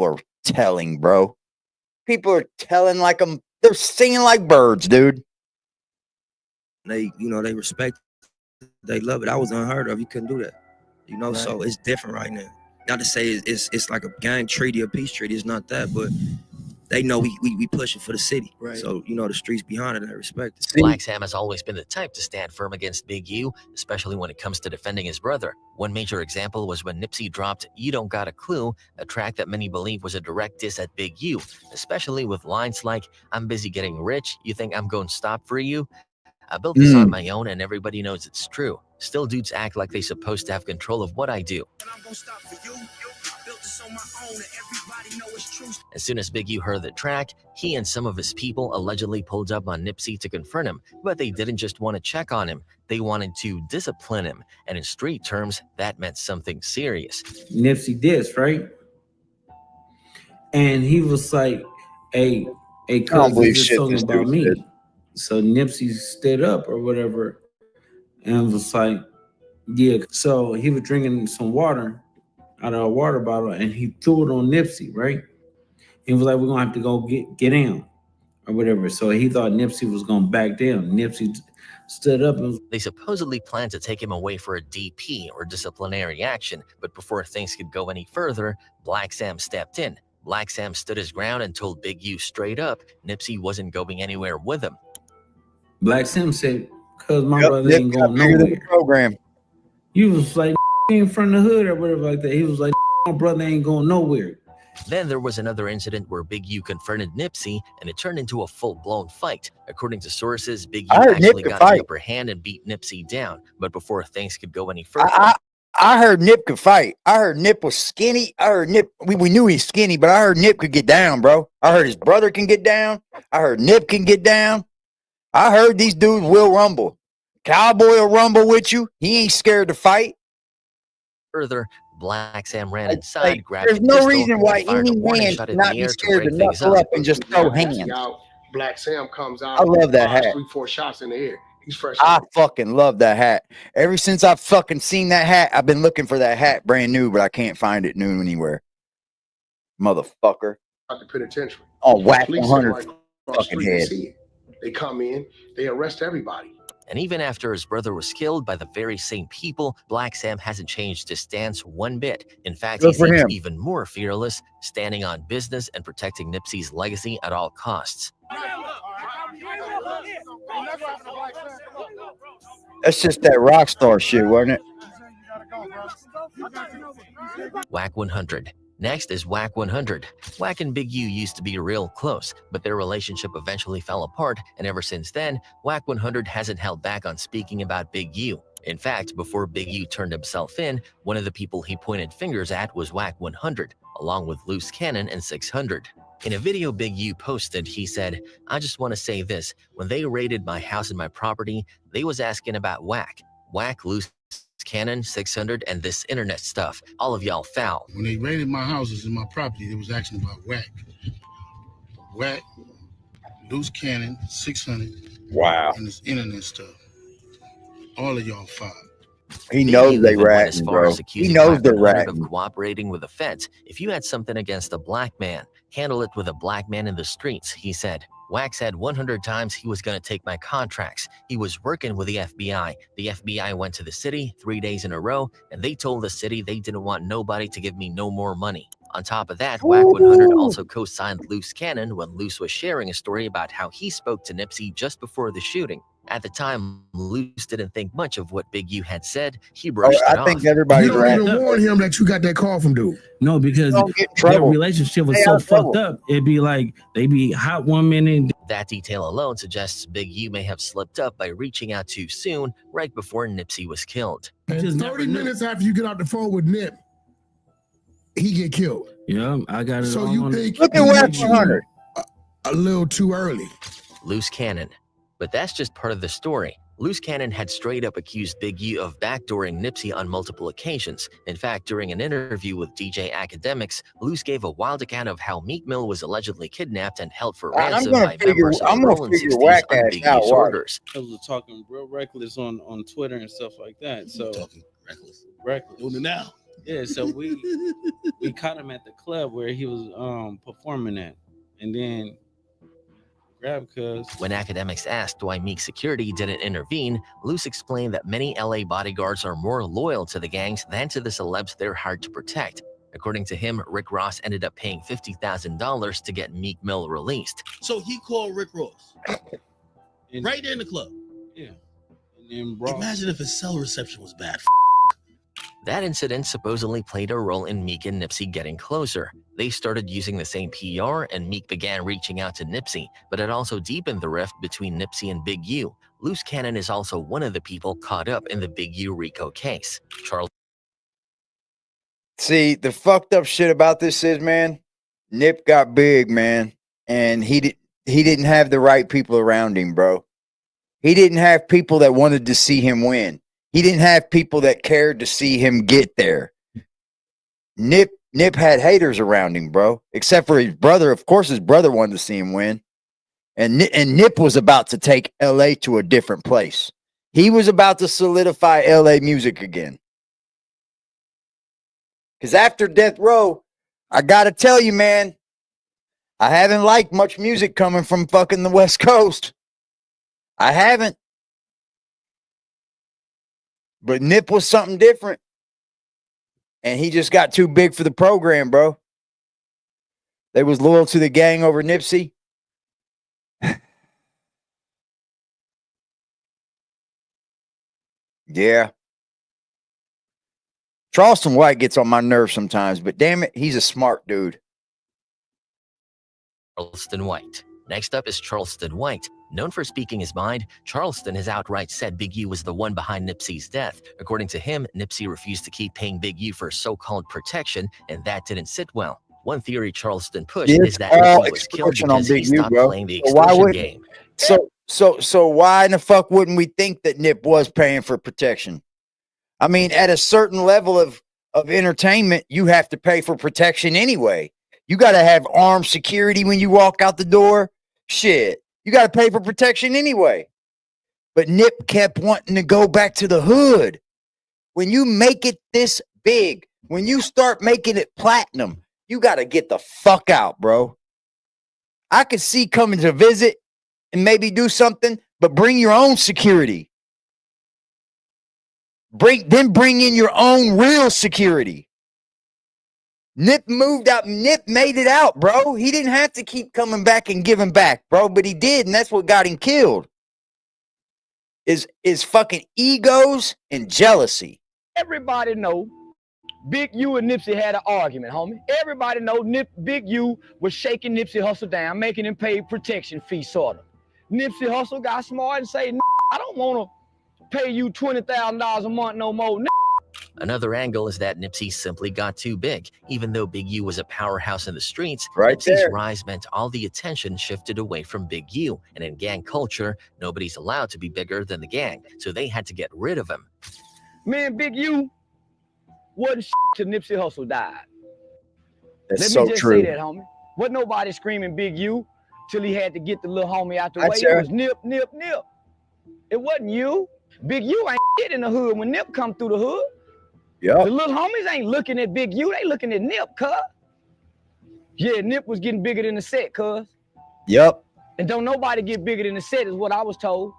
are telling, bro. People are telling like they're singing like birds, dude. they, you know, they respect it, they love it. I was unheard of. You couldn't do that. You know, so it's different right now. Not to say it's like a gang treaty or peace treaty. It's not that, but they know we pushing for the city. Right. So, you know, the streets behind it, they respect it. Black Sam has always been the type to stand firm against Big U, especially when it comes to defending his brother. One major example was when Nipsey dropped You Don't Got a Clue, a track that many believe was a direct diss at Big U, especially with lines like, I'm busy getting rich, you think I'm going to stop for you? I built this on my own and everybody knows it's true. Still dudes act like they're supposed to have control of what I do. As soon as Big U heard the track, he and some of his people allegedly pulled up on Nipsey to confront him, but they didn't just want to check on him, they wanted to discipline him, and in street terms, that meant something serious. Nipsey dissed, right? And he was like, hey, cuz this is talking about me. So Nipsey stood up or whatever and was like, yeah. So he was drinking some water out of a water bottle and he threw it on Nipsey, right? He was like, we're gonna have to go get down or whatever. So he thought Nipsey was gonna back down. Nipsey stood up and they supposedly planned to take him away for a DP or disciplinary action, but before things could go any further, Black Sam stepped in. Black Sam stood his ground and told Big U straight up Nipsey wasn't going anywhere with him. Black Sam said, cuz my brother ain't going nowhere. Program. He was like, in front of the hood or whatever like that. He was like, my brother ain't going nowhere. Then there was another incident where Big U confronted Nipsey and it turned into a full-blown fight. According to sources, Big U actually got the upper hand and beat Nipsey down. But before things could go any further, I heard Nip could fight. I heard Nip was skinny. I heard Nip, we knew he's skinny, but I heard Nip could get down, bro. I heard his brother can get down. I heard Nip can get down. I heard these dudes will rumble. Cowboy will rumble with you. He ain't scared to fight. Further, Black Sam ran inside, grabbed there's no reason why any man should not be scared to knuckle up and just throw hands. Black Sam comes out. I love that hat. 3-4 shots in the air. He's fresh. I fucking love that hat. Ever since I fucking seen that hat, I've been looking for that hat brand new, but I can't find it new anywhere. Motherfucker. Out the penitentiary. Oh, Wack 100 fucking head. They come in, they arrest everybody. And even after his brother was killed by the very same people, Black Sam hasn't changed his stance one bit. In fact, he seems even more fearless, standing on business and protecting Nipsey's legacy at all costs. That's just that rock star shit, wasn't it? Wack 100. Next is Wack 100. Wack and Big U used to be real close, but their relationship eventually fell apart, and ever since then, Wack 100 hasn't held back on speaking about Big U. In fact, before Big U turned himself in, one of the people he pointed fingers at was Wack 100, along with Loose Cannon and 600. In a video Big U posted, he said, I just want to say this, when they raided my house and my property, they was asking about Wack, Loose Cannon, 600, and this internet stuff. All of y'all foul. When they raided my houses and my property, they was asking about Wack, Loose Cannon, 600. Wow. And this internet stuff. All of y'all foul. He knows they ratting, bro. He knows they're ratting. Of cooperating with the feds. If you had something against a black man, handle it with a black man in the streets, he said. Wack said 100 times he was going to take my contracts. He was working with the FBI. The FBI went to the city 3 days in a row, and they told the city they didn't want nobody to give me no more money. On top of that, Wack 100 also co-signed Loose Cannon when Loose was sharing a story about how he spoke to Nipsey just before the shooting. At the time, Loose didn't think much of what Big U had said. He brushed it off. I think everybody's right. You don't even warn him that you got that call from dude. No, because their relationship was so fucked up. It'd be like they be hot one minute. That detail alone suggests Big U may have slipped up by reaching out too soon, right before Nipsey was killed. 30 minutes after you get off the phone with Nip, he get killed. Yeah, I got it. So you think look at Wack 100 a little too early. Loose Cannon. But that's just part of the story. Loose Cannon had straight up accused Big U of backdooring Nipsey on multiple occasions. In fact, during an interview with DJ Academics, Loose gave a wild account of how Meek Mill was allegedly kidnapped and held for ransom by members of the Rolling 60s under Big U's orders. I was talking real reckless on Twitter and stuff like that. So talking reckless. Doing it now. Yeah, so we caught him at the club where he was performing at, and then grab cuz. When academics asked why Meek security didn't intervene, Luce explained that many LA bodyguards are more loyal to the gangs than to the celebs they're hard to protect. According to him, Rick Ross ended up paying $50,000 to get Meek Mill released. So he called Rick Ross right there in the club. Yeah. And then imagine if his cell reception was bad. That incident supposedly played a role in Meek and Nipsey getting closer. They started using the same PR, and Meek began reaching out to Nipsey, but it also deepened the rift between Nipsey and Big U. Loose Cannon is also one of the people caught up in the Big U Rico case. See, the fucked up shit about this is, man, Nip got big, man, and he didn't have the right people around him, bro. He didn't have people that wanted to see him win. He didn't have people that cared to see him get there. Nip had haters around him, bro, except for his brother. Of course, his brother wanted to see him win. And Nip was about to take LA to a different place. He was about to solidify LA music again. Because after Death Row, I got to tell you, man, I haven't liked much music coming from fucking the West Coast. I haven't. But Nip was something different. And he just got too big for the program, bro. They was loyal to the gang over Nipsey. Yeah. Charleston White gets on my nerves sometimes, but damn it, he's a smart dude. Charleston White. Next up is Charleston White. Known for speaking his mind, Charleston has outright said Big U was the one behind Nipsey's death. According to him, Nipsey refused to keep paying Big U for so-called protection, and that didn't sit well. One theory Charleston pushed is that Nipsey was killed because he stopped playing the extortion game. So why in the fuck wouldn't we think that Nip was paying for protection? I mean, at a certain level of entertainment, you have to pay for protection anyway. You got to have armed security when you walk out the door. Shit, you got to pay for protection anyway. But Nip kept wanting to go back to the hood. When you make it this big, when you start making it platinum, you got to get the fuck out, bro. I could see coming to visit and maybe do something, but bring your own security. Bring in your own real security. Nip moved out. Nip made it out, bro. He didn't have to keep coming back and giving back, bro, but he did, and that's what got him killed. Is fucking egos and jealousy. Everybody know Big U and Nipsey had an argument, homie. Everybody know Big U was shaking Nipsey Hussle down, making him pay protection fee, sort of. Nipsey Hussle got smart and say, I don't want to pay you $20,000 a month no more. Another angle is that Nipsey simply got too big. Even though Big U was a powerhouse in the streets, Nipsey's rise meant all the attention shifted away from Big U. And in gang culture, nobody's allowed to be bigger than the gang, so they had to get rid of him. Man, Big U wasn't till Nipsey Hussle died. That's Let me just say that, homie. Wasn't nobody screaming Big U till he had to get the little homie out the way. It was Nip, Nip, Nip. It wasn't you. Big U ain't shit in the hood when Nip come through the hood. Yeah. The little homies ain't looking at Big U, they looking at Nip, cuz. Yeah, Nip was getting bigger than the set, cuz. Yep. And don't nobody get bigger than the set is what I was told.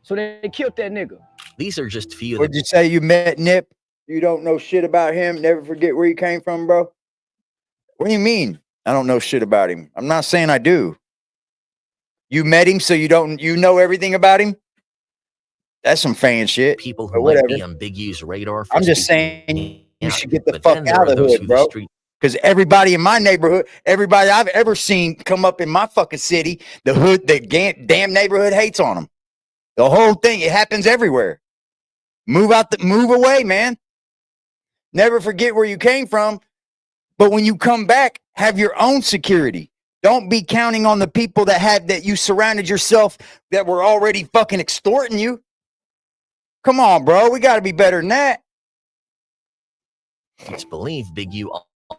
So they killed that nigga. These are just few of What'd you say you met Nip? You don't know shit about him? Never forget where you came from, bro? What do you mean? I don't know shit about him. I'm not saying I do. You met him, so you know everything about him? That's some fan shit. People who might be on Big U's radar. I'm just saying you should get the fuck out of the hood, bro. Because everybody in my neighborhood, everybody I've ever seen come up in my fucking city, the hood, the damn neighborhood hates on them. The whole thing, it happens everywhere. Move away, man. Never forget where you came from. But when you come back, have your own security. Don't be counting on the people that you surrounded yourself that were already fucking extorting you. Come on, bro. We got to be better than that. It's believed Big U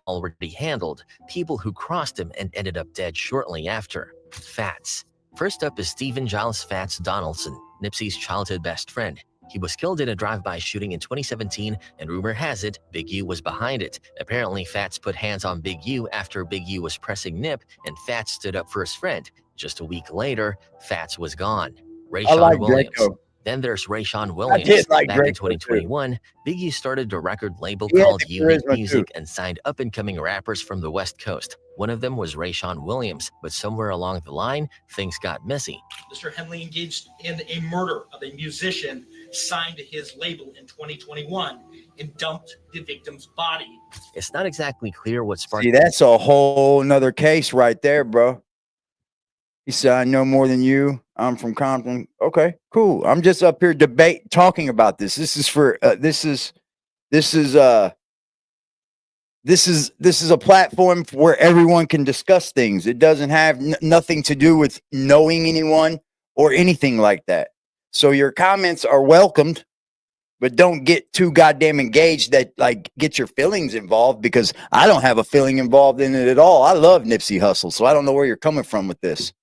already handled people who crossed him and ended up dead shortly after. Fats. First up is Stephen Giles Fats Donaldson, Nipsey's childhood best friend. He was killed in a drive-by shooting in 2017, and rumor has it Big U was behind it. Apparently, Fats put hands on Big U after Big U was pressing Nip, and Fats stood up for his friend. Just a week later, Fats was gone. I Rayshawn like Williams. Draco. Then there's Rayshawn I Williams. did like Back Draco in 2021, Big U started a record label He had called the Unique charisma, Music too. and signed up-and-coming rappers from the West Coast. One of them was Rayshawn Williams, but somewhere along the line, things got messy. Mr. Henley engaged in a murder of a musician signed to his label in 2021 and dumped the victim's body. It's not exactly clear what sparked. See, that's a whole nother case right there, bro. He said, I know more than you. I'm from Compton. Okay, cool. I'm just up here talking about this. This is for this is a platform where everyone can discuss things. It doesn't have nothing to do with knowing anyone or anything like that. So your comments are welcomed, but don't get too goddamn engaged that like get your feelings involved, because I don't have a feeling involved in it at all. I love Nipsey Hussle, so I don't know where you're coming from with this.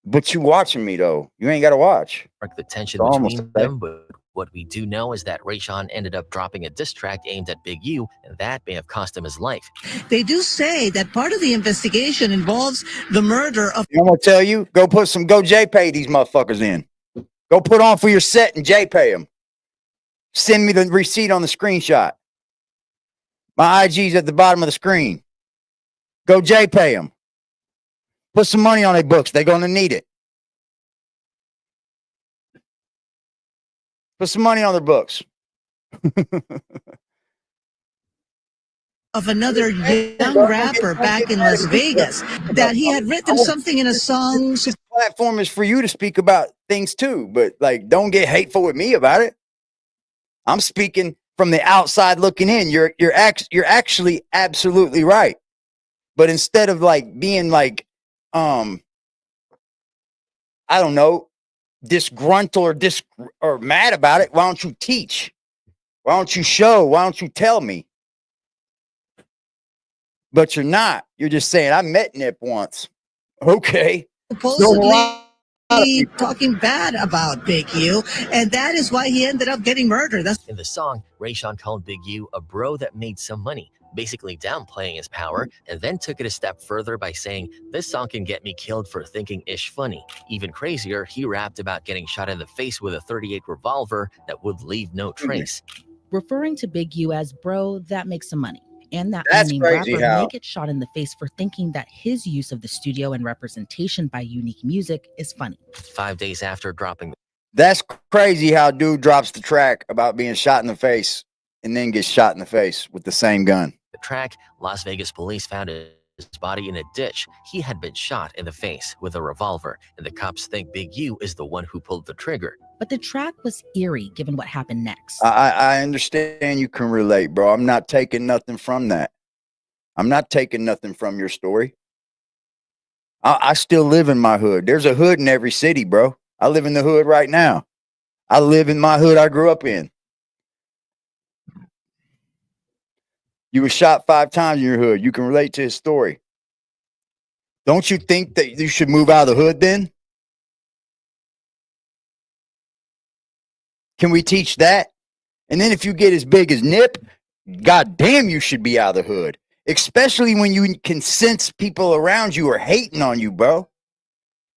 But you watching me though. You ain't gotta watch. The tension It's almost between a them, but what we do know is that Rayshawn ended up dropping a diss track aimed at Big U, and that may have cost him his life. They do say that part of the investigation involves the murder of. I'm gonna tell you, go JPay these motherfuckers in. Go put on for your set and JPay them. Send me the receipt on the screenshot. My IG's at the bottom of the screen. Go JPay them. Put some money on their books. They're gonna need it. Put some money on their books. Of another young rapper back in Las Vegas, that he had written something in a song. This platform is for you to speak about things too, but like, don't get hateful with me about it. I'm speaking from the outside looking in. You're actually absolutely right. But instead of like being like, I don't know, disgruntled or mad about it, why don't you teach? Why don't you show? Why don't you tell me? But you're not. You're just saying, I met Nip once. Okay. Supposedly talking bad about Big U, and that is why he ended up getting murdered. In the song, Rayshawn called Big U a bro that made some money, basically downplaying his power, and then took it a step further by saying, this song can get me killed for thinking ish funny. Even crazier, he rapped about getting shot in the face with a .38 revolver that would leave no trace. Referring to Big U as bro that makes some money. And that That's unnamed crazy rapper how- may get shot in the face for thinking that his use of the studio and representation by Unique Music is funny. 5 days after dropping That's crazy how dude drops the track about being shot in the face and then gets shot in the face with the same gun. the track, Las Vegas police found his body in a ditch. He had been shot in the face with a revolver, and the cops think Big U is the one who pulled the trigger. But the track was eerie given what happened next. I understand you can relate, bro. I'm not taking nothing from that. I'm not taking nothing from your story. I still live in my hood. There's a hood in every city, bro. I live in the hood right now. I live in my hood I grew up in. You were shot 5 times in your hood. You can relate to his story. Don't you think that you should move out of the hood then? Can we teach that? And then if you get as big as Nip, god damn, you should be out of the hood. Especially when you can sense people around you are hating on you, bro.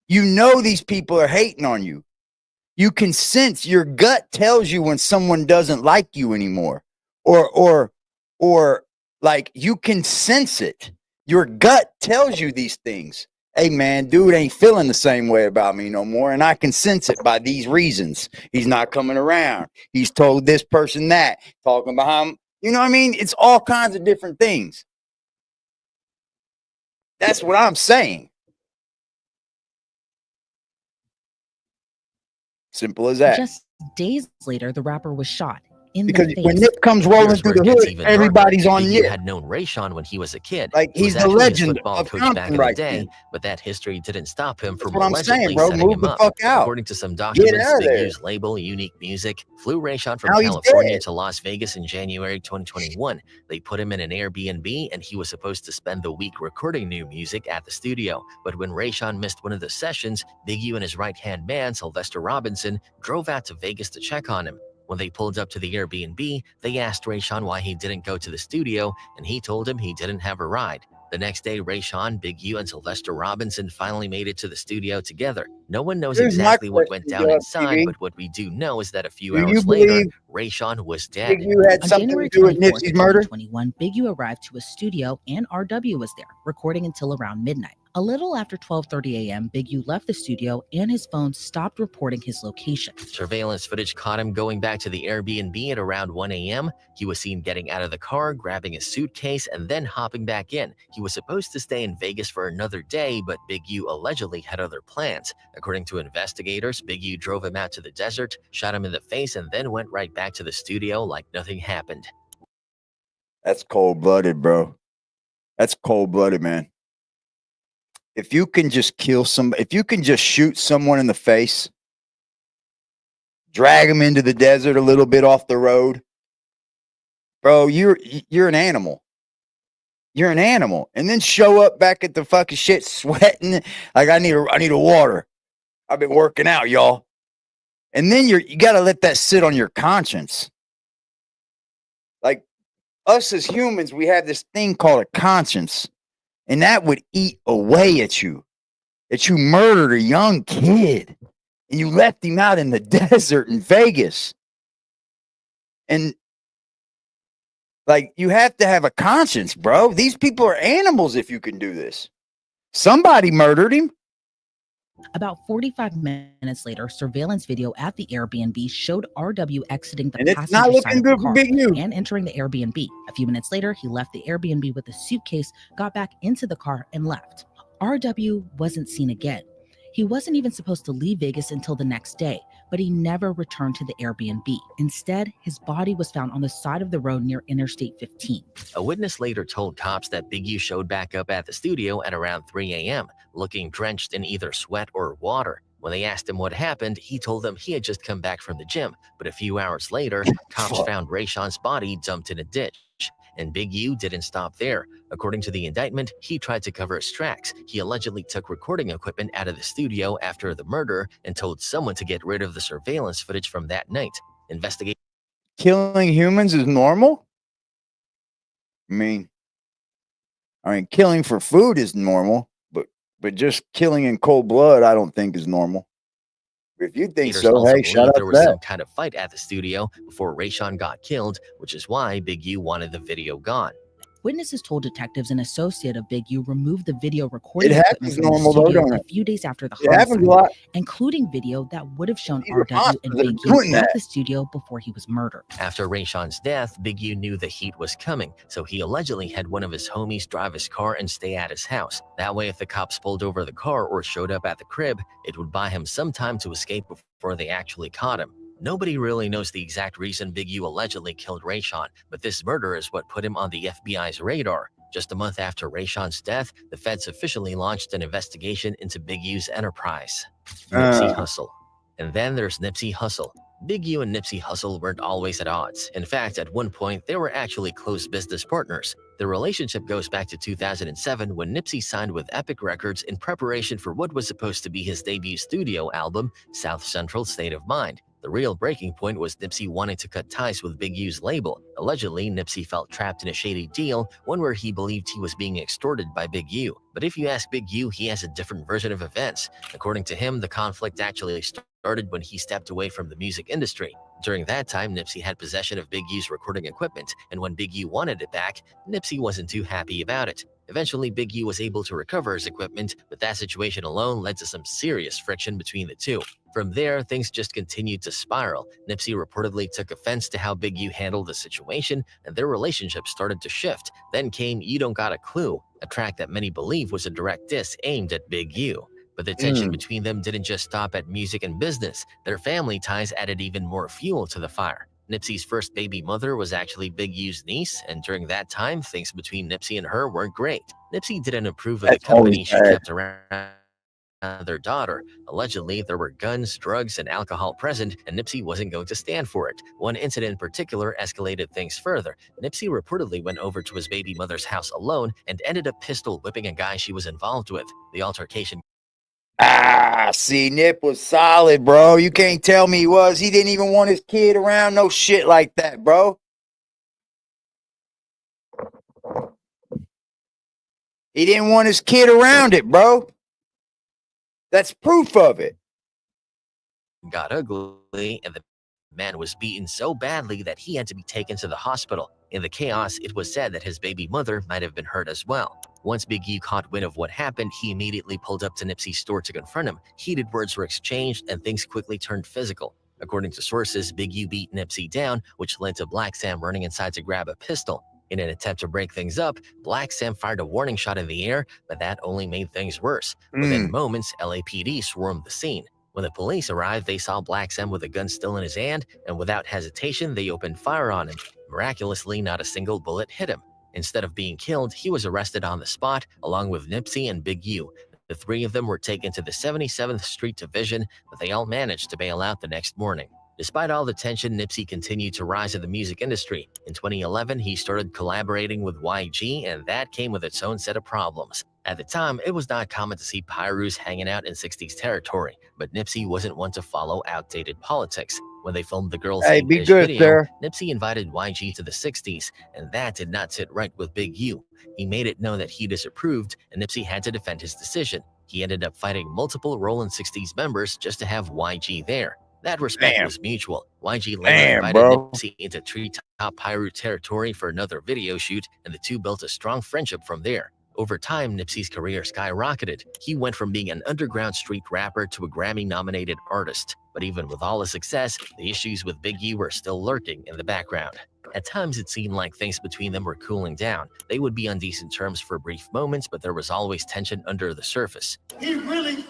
You know these people are hating on you. You can sense, your gut tells you when someone doesn't like you anymore. Or like you can sense it. Your gut tells you these things. Hey man, dude ain't feeling the same way about me no more, and I can sense it by these reasons. He's not coming around. He's told this person that, talking behind him. You know what I mean? It's all kinds of different things. That's what I'm saying. Simple as that. Just days later, the rapper was shot in Because the face. when Nip comes rolling Here's through where the it gets hood, even everybody's darker. on Big U Nip. had known Rayshawn when he was a kid. Like, He he's was the actually his legend football of coach Compton back in right the day, then. but that history didn't stop him from what I'm allegedly saying, bro. setting Move him the up. fuck out. According to some Get documents, out of Big there. U's label, Unique Music, flew Rayshawn from Now he's California dead. to Las Vegas in January 2021. They put him in an Airbnb, and he was supposed to spend the week recording new music at the studio. But when Rayshawn missed one of the sessions, Big U and his right-hand man, Sylvester Robinson, drove out to Vegas to check on him. When they pulled up to the Airbnb, they asked Rayshawn why he didn't go to the studio, and he told him he didn't have a ride. The next day, Rayshawn, Big U, and Sylvester Robinson finally made it to the studio together. No one knows exactly what went down inside, but what we do know is that a few hours later, Rayshawn was dead. Big U had something to do with Nipsey's murder? 2021, Big U arrived to a studio and RW was there, recording until around midnight. A little after 12:30 a.m., Big U left the studio and his phone stopped reporting his location. Surveillance footage caught him going back to the Airbnb at around 1 a.m. He was seen getting out of the car, grabbing a suitcase, and then hopping back in. He was supposed to stay in Vegas for another day, but Big U allegedly had other plans. According to investigators, Big U drove him out to the desert, shot him in the face, and then went right back to the studio like nothing happened. That's cold-blooded, bro. That's cold-blooded, man. If you can just kill somebody, if you can just shoot someone in the face, drag them into the desert a little bit off the road, bro, you're an animal. You're an animal. And then show up back at the fucking shit sweating like I need a water. I've been working out, y'all. And then you got to let that sit on your conscience. Like us as humans, we have this thing called a conscience. And that would eat away at you. That you murdered a young kid and you left him out in the desert in Vegas. And like, you have to have a conscience, bro. These people are animals if you can do this. Somebody murdered him. About 45 minutes later, surveillance video at the Airbnb showed RW exiting the And it's passenger not side looking of the good for car Big U. and entering the Airbnb. A few minutes later, he left the Airbnb with a suitcase, got back into the car, and left. RW wasn't seen again. He wasn't even supposed to leave Vegas until the next day, but he never returned to the Airbnb. Instead, his body was found on the side of the road near Interstate 15. A witness later told cops that Big U showed back up at the studio at around 3 a.m., looking drenched in either sweat or water. When they asked him what happened, he told them he had just come back from the gym, but a few hours later, cops found Rayshawn's body dumped in a ditch. And Big U didn't stop there. According to the indictment, he tried to cover his tracks. He allegedly took recording equipment out of the studio after the murder and told someone to get rid of the surveillance footage from that night. Killing humans is normal? I mean, killing for food is normal, but just killing in cold blood, I don't think is normal. If you think so, hey, shut up. There was some kind of fight at the studio before Rayshawn got killed, which is why Big U wanted the video gone. Witnesses told detectives an associate of Big U removed the video recording It happens equipment normal, from the though, studio don't a few days after the It happens a homicide, lot. including video that would have shown These are RW and monsters that are Big doing U at that. the studio before he was murdered. After Rayshawn's death, Big U knew the heat was coming, so he allegedly had one of his homies drive his car and stay at his house. That way, if the cops pulled over the car or showed up at the crib, it would buy him some time to escape before they actually caught him. Nobody really knows the exact reason Big U allegedly killed Rayshawn, but this murder is what put him on the FBI's radar. Just a month after Rayshawn's death, the feds officially launched an investigation into Big U's enterprise. Nipsey Hussle. And then there's Nipsey Hussle. Big U and Nipsey Hussle weren't always at odds. In fact, at one point, they were actually close business partners. The relationship goes back to 2007 when Nipsey signed with Epic Records in preparation for what was supposed to be his debut studio album, South Central State of Mind. The real breaking point was Nipsey wanting to cut ties with Big U's label. Allegedly, Nipsey felt trapped in a shady deal, one where he believed he was being extorted by Big U. But if you ask Big U, he has a different version of events. According to him, the conflict actually started when he stepped away from the music industry. During that time, Nipsey had possession of Big U's recording equipment, and when Big U wanted it back, Nipsey wasn't too happy about it. Eventually, Big U was able to recover his equipment, but that situation alone led to some serious friction between the two. From there, things just continued to spiral. Nipsey reportedly took offense to how Big U handled the situation, and their relationship started to shift. Then came You Don't Got a Clue, a track that many believe was a direct diss aimed at Big U. But the tension between them didn't just stop at music and business. Their family ties added even more fuel to the fire. Nipsey's first baby mother was actually Big U's niece, and during that time, things between Nipsey and her weren't great. Nipsey didn't approve of the company she kept around their daughter. Allegedly, there were guns, drugs, and alcohol present, and Nipsey wasn't going to stand for it. One incident in particular escalated things further. Nipsey reportedly went over to his baby mother's house alone and ended up pistol whipping a guy she was involved with. The altercation See, Nip was solid, bro. You can't tell me he was. He didn't even want his kid around no shit like that, bro. He didn't want his kid around it, bro. That's proof of it. Got ugly, and the man was beaten so badly that he had to be taken to the hospital. In the chaos, it was said that his baby mother might have been hurt as well. Once Big U caught wind of what happened, he immediately pulled up to Nipsey's store to confront him. Heated words were exchanged, and things quickly turned physical. According to sources, Big U beat Nipsey down, which led to Black Sam running inside to grab a pistol. In an attempt to break things up, Black Sam fired a warning shot in the air, but that only made things worse. Within moments, LAPD swarmed the scene. When the police arrived, they saw Black Sam with a gun still in his hand, and without hesitation, they opened fire on him. Miraculously, not a single bullet hit him. Instead of being killed, he was arrested on the spot, along with Nipsey and Big U. The three of them were taken to the 77th Street Division, but they all managed to bail out the next morning. Despite all the tension, Nipsey continued to rise in the music industry. In 2011, he started collaborating with YG, and that came with its own set of problems. At the time, it was not common to see Pyrus hanging out in 60s territory, but Nipsey wasn't one to follow outdated politics. When they filmed the Girls Hey, Ain't be Ish good, video, sir. Nipsey invited YG to the 60s, and that did not sit right with Big U. He made it known that he disapproved, and Nipsey had to defend his decision. He ended up fighting multiple Rollin' 60s members just to have YG there. That respect was mutual. YG later invited Nipsey into Treetop Pyru territory for another video shoot, and the two built a strong friendship from there. Over time, Nipsey's career skyrocketed. He went from being an underground street rapper to a Grammy-nominated artist. But even with all his success, the issues with Big U were still lurking in the background. At times, it seemed like things between them were cooling down. They would be on decent terms for brief moments, but there was always tension under the surface. He really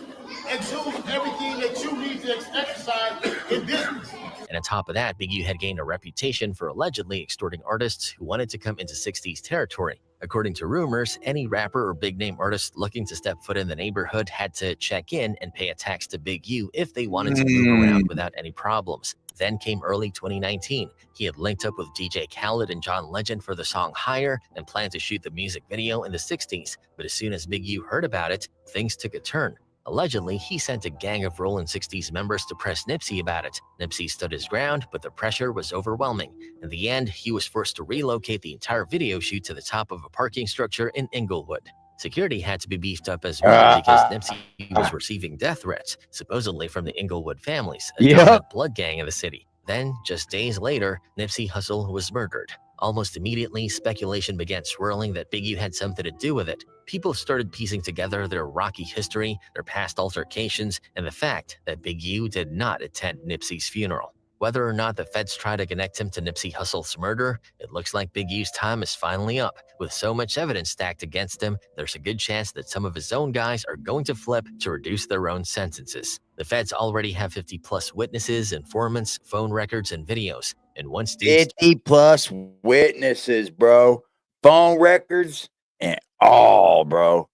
exudes everything that you need to exercise in business. And on top of that, Big U had gained a reputation for allegedly extorting artists who wanted to come into 60s territory. According to rumors, any rapper or big-name artist looking to step foot in the neighborhood had to check in and pay a tax to Big U if they wanted to move around without any problems. Then came early 2019. He had linked up with DJ Khaled and John Legend for the song Higher and planned to shoot the music video in the 60s. But as soon as Big U heard about it, things took a turn. Allegedly, he sent a gang of Rollin' 60s members to press Nipsey about it. Nipsey stood his ground, but the pressure was overwhelming. In the end, he was forced to relocate the entire video shoot to the top of a parking structure in Inglewood. Security had to be beefed up as well because Nipsey was receiving death threats, supposedly from the Inglewood families, a dominant blood gang in the city. Then, just days later, Nipsey Hussle was murdered. Almost immediately, speculation began swirling that Big U had something to do with it. People started piecing together their rocky history, their past altercations, and the fact that Big U did not attend Nipsey's funeral. Whether or not the feds try to connect him to Nipsey Hussle's murder, it looks like Big U's time is finally up. With so much evidence stacked against him, there's a good chance that some of his own guys are going to flip to reduce their own sentences. The feds already have 50-plus witnesses, informants, phone records, and videos. And once 50-plus witnesses, bro. Phone records and all, bro.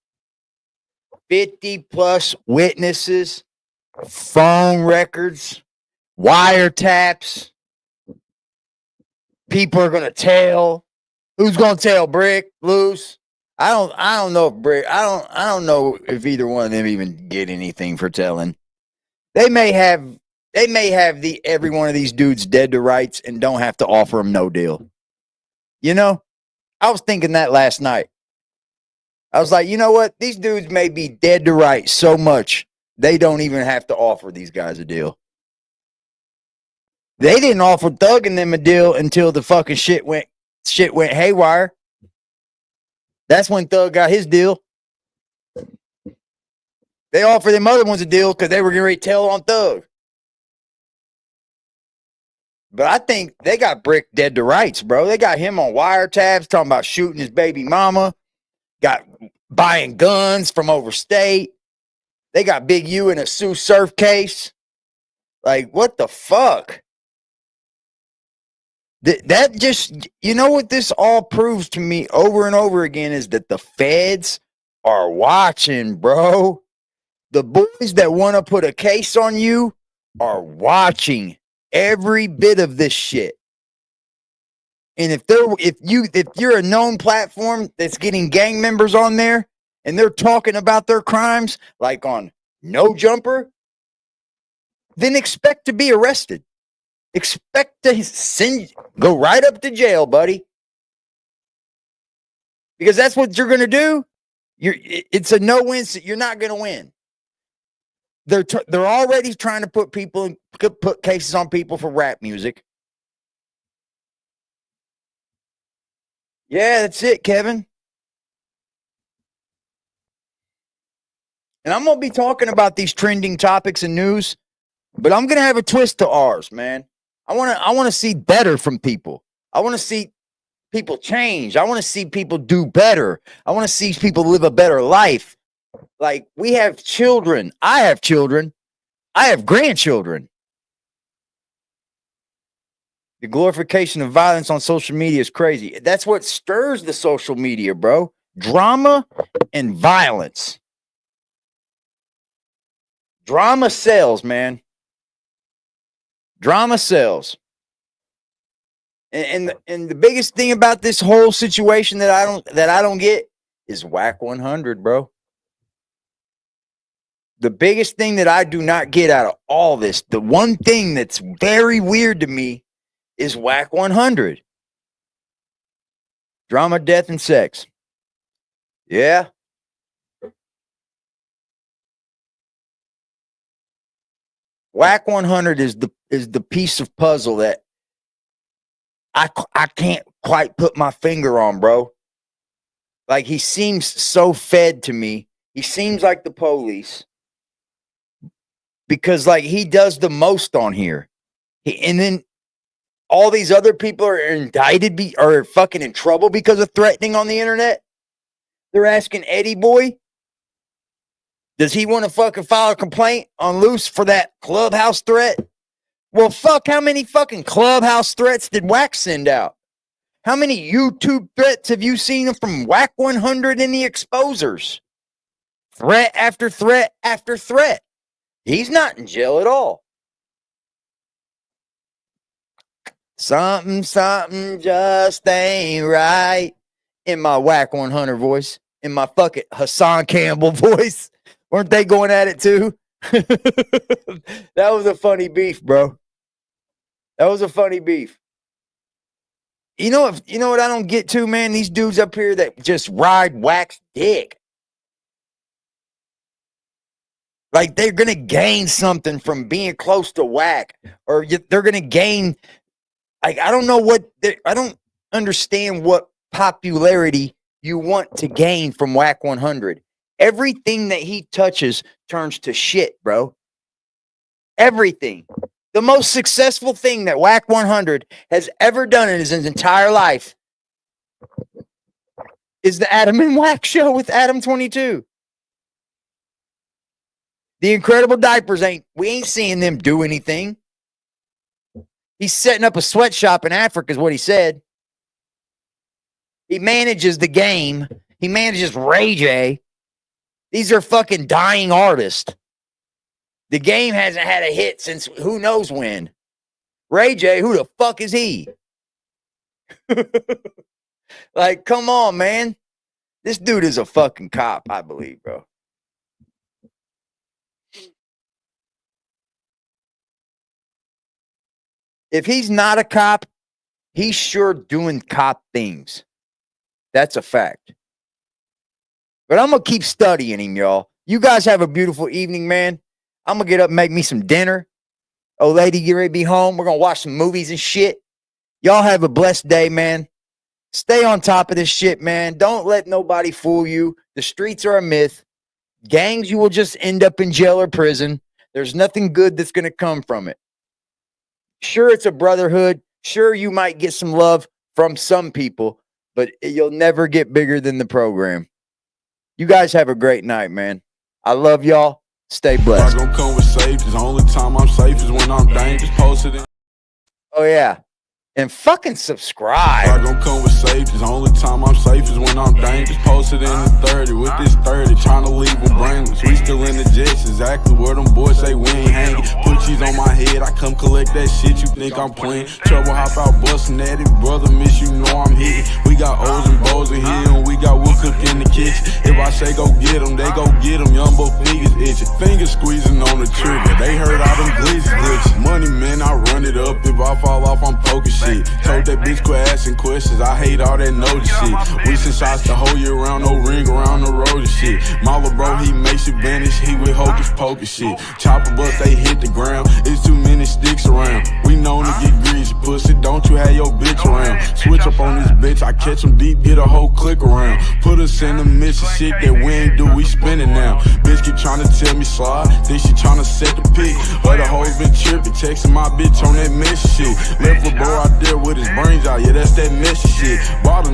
50-plus witnesses, phone records, wiretaps. People are gonna tell. Who's gonna tell? Brick, Loose? I don't know if Brick. I don't know if either one of them even get anything for telling. They may have every one of these dudes dead to rights and don't have to offer them no deal. You know, I was thinking that last night. I was like, you know what? These dudes may be dead to rights so much they don't even have to offer these guys a deal. They didn't offer Thug and them a deal until the fucking shit went haywire. That's when Thug got his deal. They offered them other ones a deal because they were getting ready to tell on Thug. But I think they got Brick dead to rights, bro. They got him on wiretaps, talking about shooting his baby mama, got buying guns from overstate. They got Big U in a Sue Surf case. Like, what the fuck? That just, you know what this all proves to me over and over again is that the feds are watching, bro. The boys that want to put a case on you are watching every bit of this shit. And if you're a known platform that's getting gang members on there and they're talking about their crimes, like on no jumper, then expect to be arrested. Expect to go right up to jail, buddy. Because that's what you're going to do. It's a no-win. You're not going to win. They're already trying to put cases on people for rap music. Yeah, that's it, Kevin. And I'm going to be talking about these trending topics and news, but I'm going to have a twist to ours, man. I want to see better from people. I want to see people change. I want to see people do better. I want to see people live a better life. Like, we have children. I have children. I have grandchildren. The glorification of violence on social media is crazy. That's what stirs the social media, bro. Drama and violence. Drama sells, man. Drama sells. And the biggest thing about this whole situation that I don't get is Wack 100, bro. The biggest thing that I do not get out of all this, the one thing that's very weird to me, is Wack 100. Drama, death, and sex. Yeah. Wack 100 is the piece of puzzle that I can't quite put my finger on, bro. Like, he seems so fed to me. He seems like the police. Because, like, he does the most on here. And then all these other people are indicted, are fucking in trouble because of threatening on the internet. They're asking Eddie Boy, does he want to fucking file a complaint on Loose for that Clubhouse threat? Well, fuck, how many fucking Clubhouse threats did Wack send out? How many YouTube threats have you seen from Wack 100 in the exposers? Threat after threat after threat. He's not in jail at all. Something just ain't right. In my Wack 100 voice. In my fucking Hassan Campbell voice. Weren't they going at it too? That was a funny beef, bro. That was a funny beef. You know what I don't get to, man? These dudes up here that just ride Wack's dick. Like, they're going to gain something from being close to Wack. Or they're going to gain, like, I don't understand what popularity you want to gain from Wack 100. Everything that he touches turns to shit, bro. Everything. The most successful thing that Wack 100 has ever done in his entire life is the Adam and Wack show with Adam 22. The Incredible Diapers we ain't seeing them do anything. He's setting up a sweatshop in Africa is what he said. He manages the game. He manages Ray J. These are fucking dying artists. The game hasn't had a hit since who knows when. Ray J, who the fuck is he? Like, come on, man. This dude is a fucking cop, I believe, bro. If he's not a cop, he's sure doing cop things. That's a fact. But I'm going to keep studying him, y'all. You guys have a beautiful evening, man. I'm going to get up and make me some dinner. Old lady, get ready to be home. We're going to watch some movies and shit. Y'all have a blessed day, man. Stay on top of this shit, man. Don't let nobody fool you. The streets are a myth. Gangs, you will just end up in jail or prison. There's nothing good that's going to come from it. Sure, it's a brotherhood. Sure, you might get some love from some people, but you'll never get bigger than the program. You guys have a great night, man. I love y'all. Stay blessed. I come with safety. The only time I'm safe is when I'm dangerous. Posted in. Oh, yeah. And fucking subscribe. I gon' come with safety. The only time I'm safe is when I'm dangerous. Posted in the 30 with this 30, trying to leave them brainless. We still in the jets, exactly where them boys say we ain't hanging. Put Gucci's on my head, I come collect that shit, you think I'm playing. Trouble hop out bustin' at it, brother miss you know I'm hitting. We got O's and Bo's in here and we got wood cook in the kitchen. If I say go get them, they go get them, young boy fingers itching. Fingers squeezing on the trigger, they heard all them glitches. Money man, I run it up, if I fall off I'm poking shit. Told that bitch quit asking questions, I hate all that notice shit. We send shots the whole year round, no ring around the road and shit. Mama bro, he makes it vanish, he with hocus pocus shit. Chopper bust, they hit the ground, it's too many sticks around. We known to get greasy, pussy, don't you have your bitch around. Switch up on this bitch, I catch him deep, get a whole click around. Put us in the midst of shit that we ain't do, we spinning now. Bitch keep trying to tell me slide, think she trying to set the pick. Other hoes been tripping, texting my bitch on that messy shit. Left a bro out there with his brains out, yeah, that's that messy shit. Bought